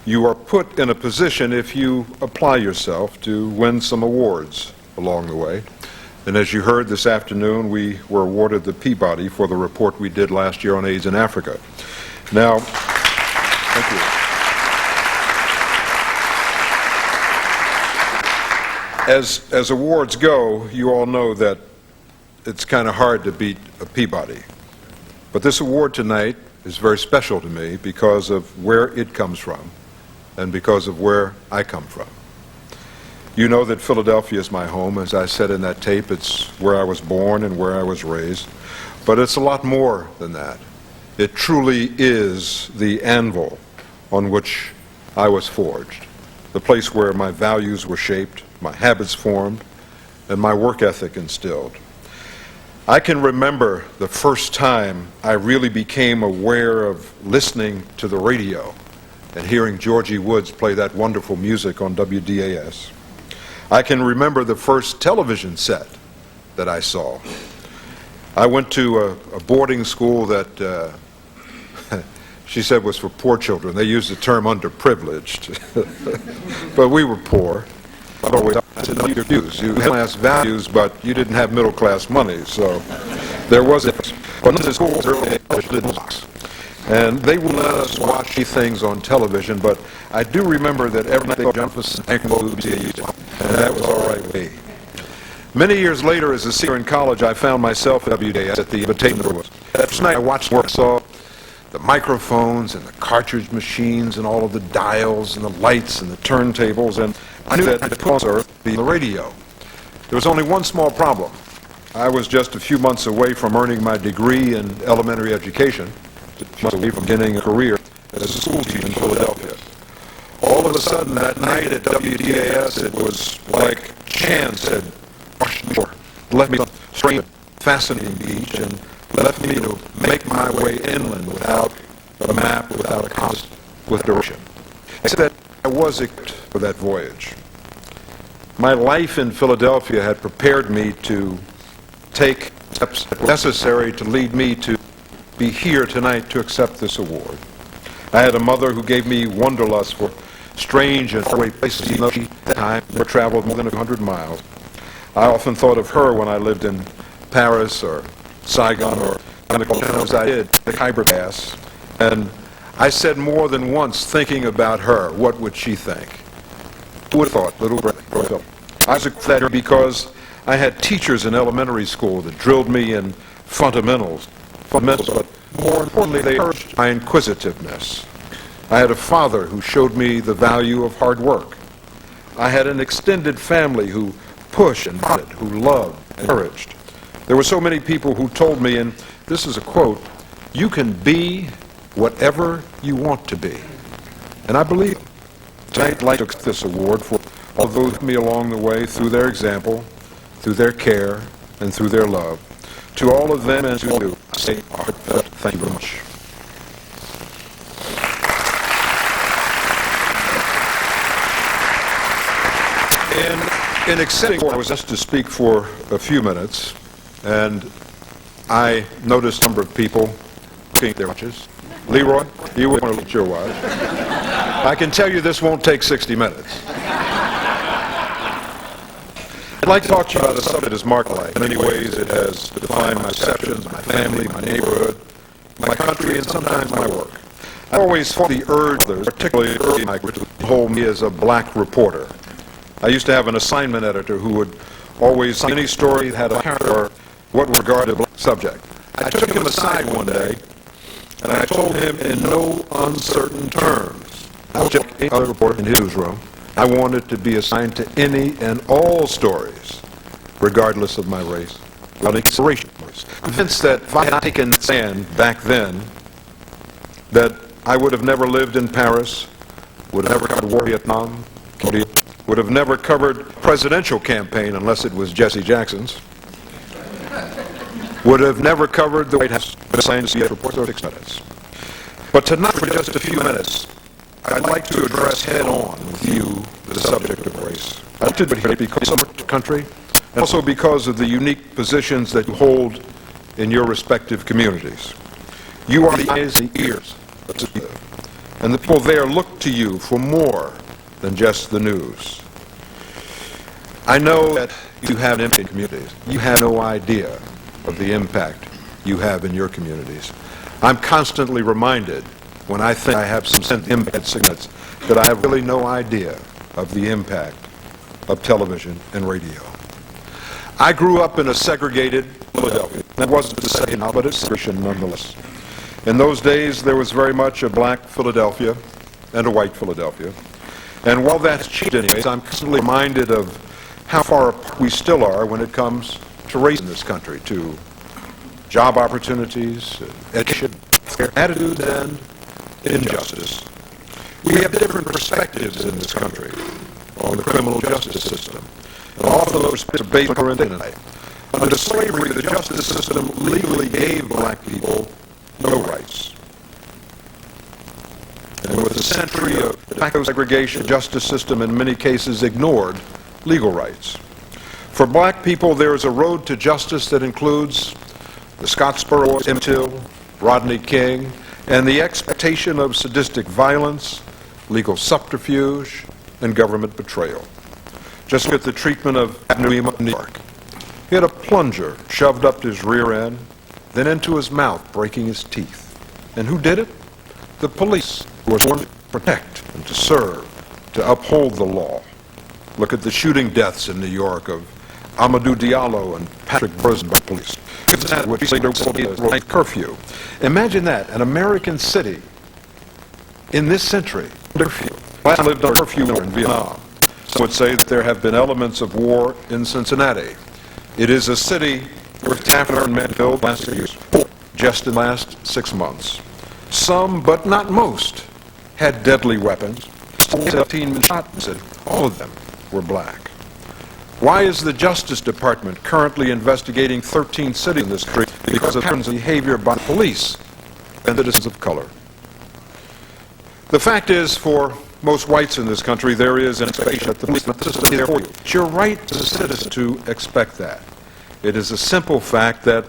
You are put in a position, if you apply yourself, to win some awards along the way. And as you heard this afternoon, we were awarded the Peabody for the report we did last year on AIDS in Africa. Now, thank you. As awards go, you all know that it's kind of hard to beat a Peabody. But this award tonight is very special to me because of where it comes from and because of where I come from. You know that Philadelphia is my home. As I said in that tape, it's where I was born and where I was raised. But it's a lot more than that. It truly is the anvil on which I was forged, the place where my values were shaped, my habits formed, and my work ethic instilled. I can remember the first time I really became aware of listening to the radio and hearing Georgie Woods play that wonderful music on WDAS. I can remember the first television set that I saw. I went to a boarding school that she said was for poor children. They used the term underprivileged. But we were poor. Always, I said, no, your views. You had class values, but you didn't have middle class money. So there was a difference. But the schools early box. And they would let us watch things on television, but I do remember that every night they would jump us and that was all right with me. Many years later, as a senior in college, I found myself at WDAS at the invitation. That first night I watched work, saw the microphones and the cartridge machines and all of the dials and the lights and the turntables, and I knew that the pulse earth be the radio. There was only one small problem. I was just a few months away from earning my degree in elementary education, a few months away from beginning a career as a school teacher in Philadelphia. All of a sudden that night at WDAS, it was like chance had washed me ashore, left me on a strange, fascinating beach, and left me to make my way inland without a map, without a compass, with direction. Except that I was equipped for that voyage. My life in Philadelphia had prepared me to take steps necessary to lead me to be here tonight to accept this award. I had a mother who gave me wanderlust for strange and faraway places, even though she at that time never traveled more than 100 miles. I often thought of her when I lived in Paris or Saigon or as I did the Khyber Pass, and I said more than once, thinking about her, what would she think? Who would have thought, little Bradley? I was glad because I had teachers in elementary school that drilled me in fundamentals, but more importantly, they urged my inquisitiveness. I had a father who showed me the value of hard work. I had an extended family who pushed and prodded, who loved and encouraged. There were so many people who told me, and this is a quote, "You can be whatever you want to be." And I believe them. Tonight, I'd like to accept this award for all those who helped me along the way through their example, through their care, and through their love. To all of them and to you, I say heartfelt thank you very much. In accepting, I was asked to speak for a few minutes, and I noticed a number of people looking at their watches. Leroy, you want to look at your watch. I can tell you this won't take 60 minutes. I'd like to talk to you about a subject that is marked life. In many ways, it has defined my perceptions, my family, my neighborhood, my country, and sometimes my work. I always fought the urge, particularly early in my career, to hold me as a black reporter. I used to have an assignment editor who would always say any story that had a character or what was regarded as a black subject. I took him aside one day, and I told him in no uncertain terms, I was just any other reporter in his newsroom, I wanted to be assigned to any and all stories, regardless of my race, without consideration. Convinced that if I had not taken that stand back then, that I would have never lived in Paris, would have never covered war in Vietnam, Cambodia, would have never covered presidential campaign unless it was Jesse Jackson's, would have never covered the White House, but assigned to reports for 6 minutes. But tonight, for just a few minutes, I'd like to address head-on with you the subject of race. I like to do it because of the country, and also because of the unique positions that you hold in your respective communities. You are the eyes and ears of the people, and the people there look to you for more than just the news. I know that you have an impact in communities. You have no idea of the impact you have in your communities. I'm constantly reminded when I think I have some sense of impact signals that I have really no idea of the impact of television and radio. I grew up in a segregated Philadelphia. That wasn't to say now, but it's segregation nonetheless. In those days, there was very much a black Philadelphia and a white Philadelphia. And while that's changed anyways, I'm constantly reminded of how far apart we still are when it comes to race in this country, to job opportunities, education, attitudes, and injustice. We have different perspectives in this country on the criminal justice system. And often those perspectives are based on current day. Under slavery, the justice system legally gave black people no rights. And with a century of de facto segregation, the justice system in many cases ignored legal rights. For black people, there is a road to justice that includes the Scottsboro, Emmett Till, Rodney King, and the expectation of sadistic violence, legal subterfuge, and government betrayal. Just look at the treatment of New York. He had a plunger shoved up his rear end, then into his mouth, breaking his teeth. And who did it? The police, who were sworn to protect and to serve, to uphold the law. Look at the shooting deaths in New York of Amadou Diallo and Patrick Burton by police. Which later will be a night curfew. Imagine that, an American city in this century, curfew. I lived under curfew in Vietnam. Some would say that there have been elements of war in Cincinnati. It is a city where African men killed last years, just in the last 6 months. Some, but not most, had deadly weapons. 17 men shot, and all of them were black. Why is the Justice Department currently investigating 13 cities in this country because of behavior by police and citizens of color? The fact is, for most whites in this country, there is an expectation that the police is there for you. It's your right as a citizen to expect that. It is a simple fact that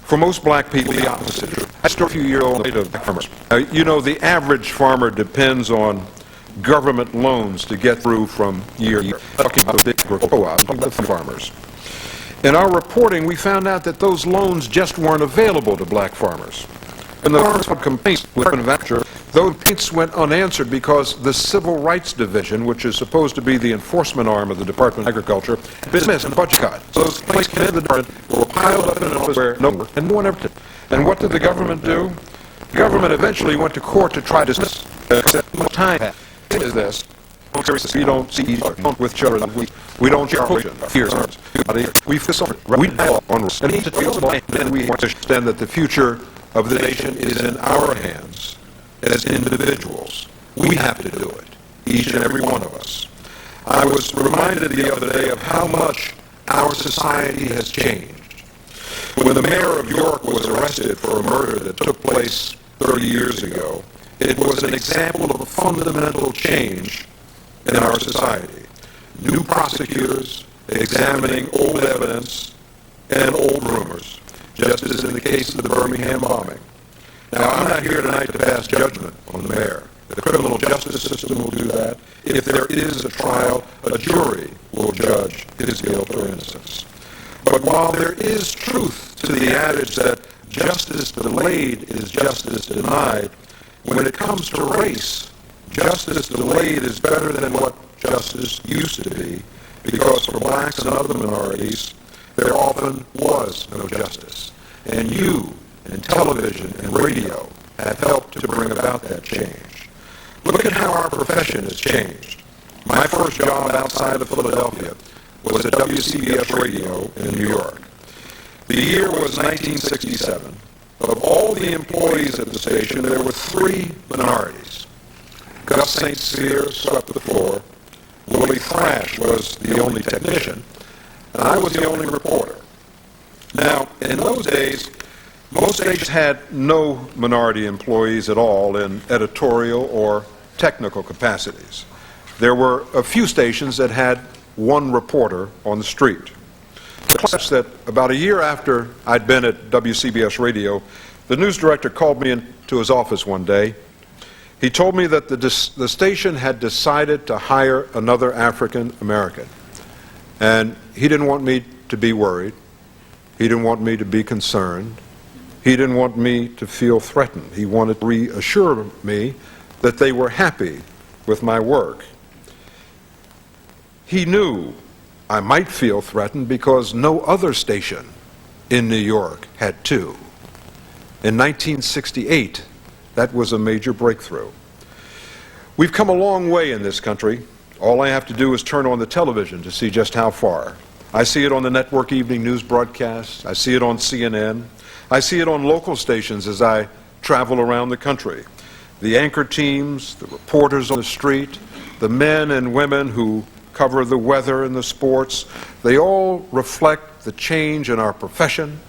for most black people, the opposite is true. I still a few years old of farmers. You know, the average farmer depends on government loans to get through from year to year. Talking about big co-ops, talking about farmers. In our reporting, we found out that those loans just weren't available to black farmers. And the farmers had complaints with manufacturer. Those complaints went unanswered because the Civil Rights Division, which is supposed to be the enforcement arm of the Department of Agriculture, had been dismissed and budget cut. So those complaints came into the department, were piled up in an office where no one ever did. And what did the government do? The government eventually went to court to try to dismiss. Much time passed. Is this? We don't see each other with children. We don't share fears. We focus on and need to feel and we understand that the future of the nation is in our hands as individuals. We have to do it, each and every one of us. I was reminded the other day of how much our society has changed. When the mayor of York was arrested for a murder that took place 30 years ago, it was an example of a fundamental change in our society. New prosecutors examining old evidence and old rumors, just as in the case of the Birmingham bombing. Now, I'm not here tonight to pass judgment on the mayor. The criminal justice system will do that. If there is a trial, a jury will judge his guilt or innocence. But while there is truth to the adage that justice delayed is justice denied, when it comes to race, justice delayed is better than what justice used to be, because for blacks and other minorities, there often was no justice. And you, and television and radio, have helped to bring about that change. Look at how our profession has changed. My first job outside of Philadelphia was at WCBS Radio in New York. The year was 1967. Of all the employees at the station, there were 3 minorities. Gus St. Cyr swept the floor. Willie Thrash was the only technician, and I was the only reporter. Now, in those days, most stations had no minority employees at all in editorial or technical capacities. There were a few stations that had 1 reporter on the street. Such that about a year after I'd been at WCBS Radio, the news director called me into his office one day. He told me that the station had decided to hire another African American. And he didn't want me to be worried. He didn't want me to be concerned. He didn't want me to feel threatened. He wanted to reassure me that they were happy with my work. He knew I might feel threatened because no other station in New York had 2. In 1968, that was a major breakthrough. We've come a long way in this country. All I have to do is turn on the television to see just how far. I see it on the network evening news broadcasts. I see it on CNN. I see it on local stations as I travel around the country. The anchor teams, the reporters on the street, the men and women who cover the weather and the sports, they all reflect the change in our profession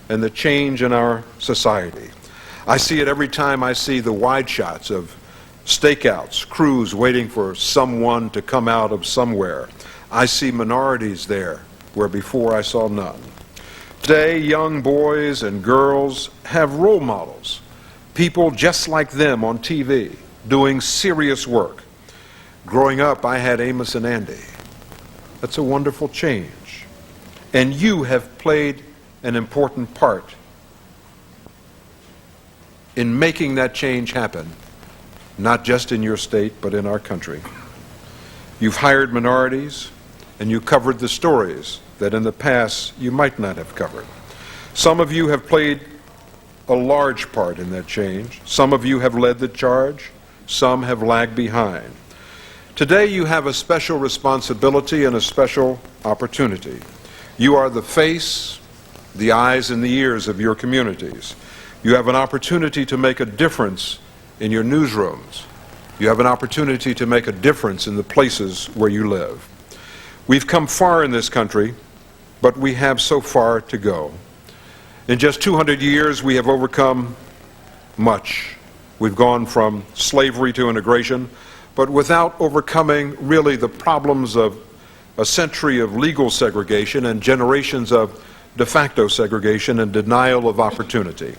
and the change in our society. I see it every time I see the wide shots of stakeouts, crews waiting for someone to come out of somewhere. I see minorities there where before I saw none. Today, young boys and girls have role models. people just like them on TV doing serious work. Growing up, I had Amos and Andy. That's a wonderful change. And you have played an important part in making that change happen, not just in your state, but in our country. You've hired minorities, and you covered the stories that in the past you might not have covered. Some of you have played a large part in that change. Some of you have led the charge. Some have lagged behind. Today you have a special responsibility and a special opportunity. You are the face, the eyes, and the ears of your communities. You have an opportunity to make a difference in your newsrooms. You have an opportunity to make a difference in the places where you live. We've come far in this country, but we have so far to go. In just 200 years, we have overcome much. We've gone from slavery to integration, but without overcoming really the problems of a century of legal segregation and generations of de facto segregation and denial of opportunity.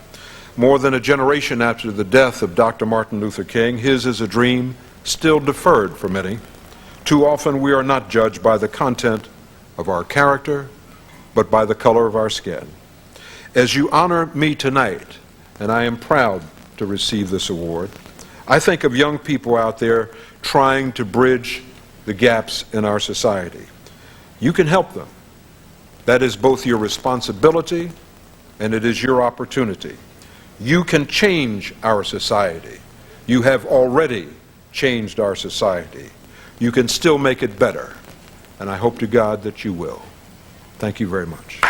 More than a generation after the death of Dr. Martin Luther King, his is a dream still deferred for many. Too often we are not judged by the content of our character, but by the color of our skin. As you honor me tonight, and I am proud to receive this award, I think of young people out there trying to bridge the gaps in our society. You can help them. That is both your responsibility and it is your opportunity. You can change our society. You have already changed our society. You can still make it better, and I hope to God that you will. Thank you very much.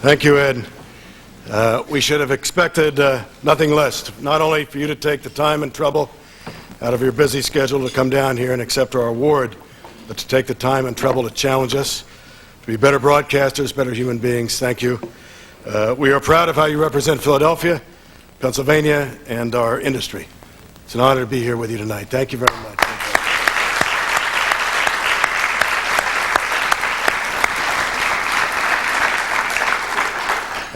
Thank you, Ed. We should have expected nothing less, not only for you to take the time and trouble out of your busy schedule to come down here and accept our award, but to take the time and trouble to challenge us, to be better broadcasters, better human beings. Thank you. We are proud of how you represent Philadelphia, Pennsylvania, and our industry. It's an honor to be here with you tonight. Thank you very much.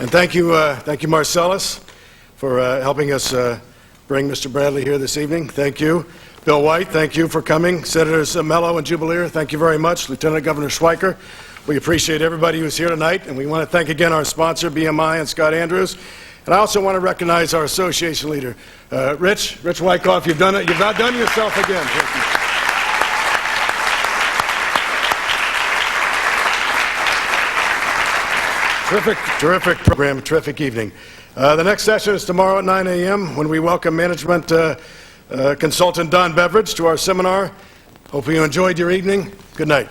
And thank you, Marcellus, for helping us bring Mr. Bradley here this evening. Thank you. Bill White, thank you for coming. Senators Mello and Jubileer, thank you very much. Lieutenant Governor Schweiker, we appreciate everybody who's here tonight, and we want to thank again our sponsor, BMI, and Scott Andrews. And I also want to recognize our association leader, Rich Wyckoff. You've done it. You've outdone yourself again. Thank you. Terrific program, terrific evening. The next session is tomorrow at 9 a.m. when we welcome management consultant Don Beveridge to our seminar. Hope you enjoyed your evening. Good night.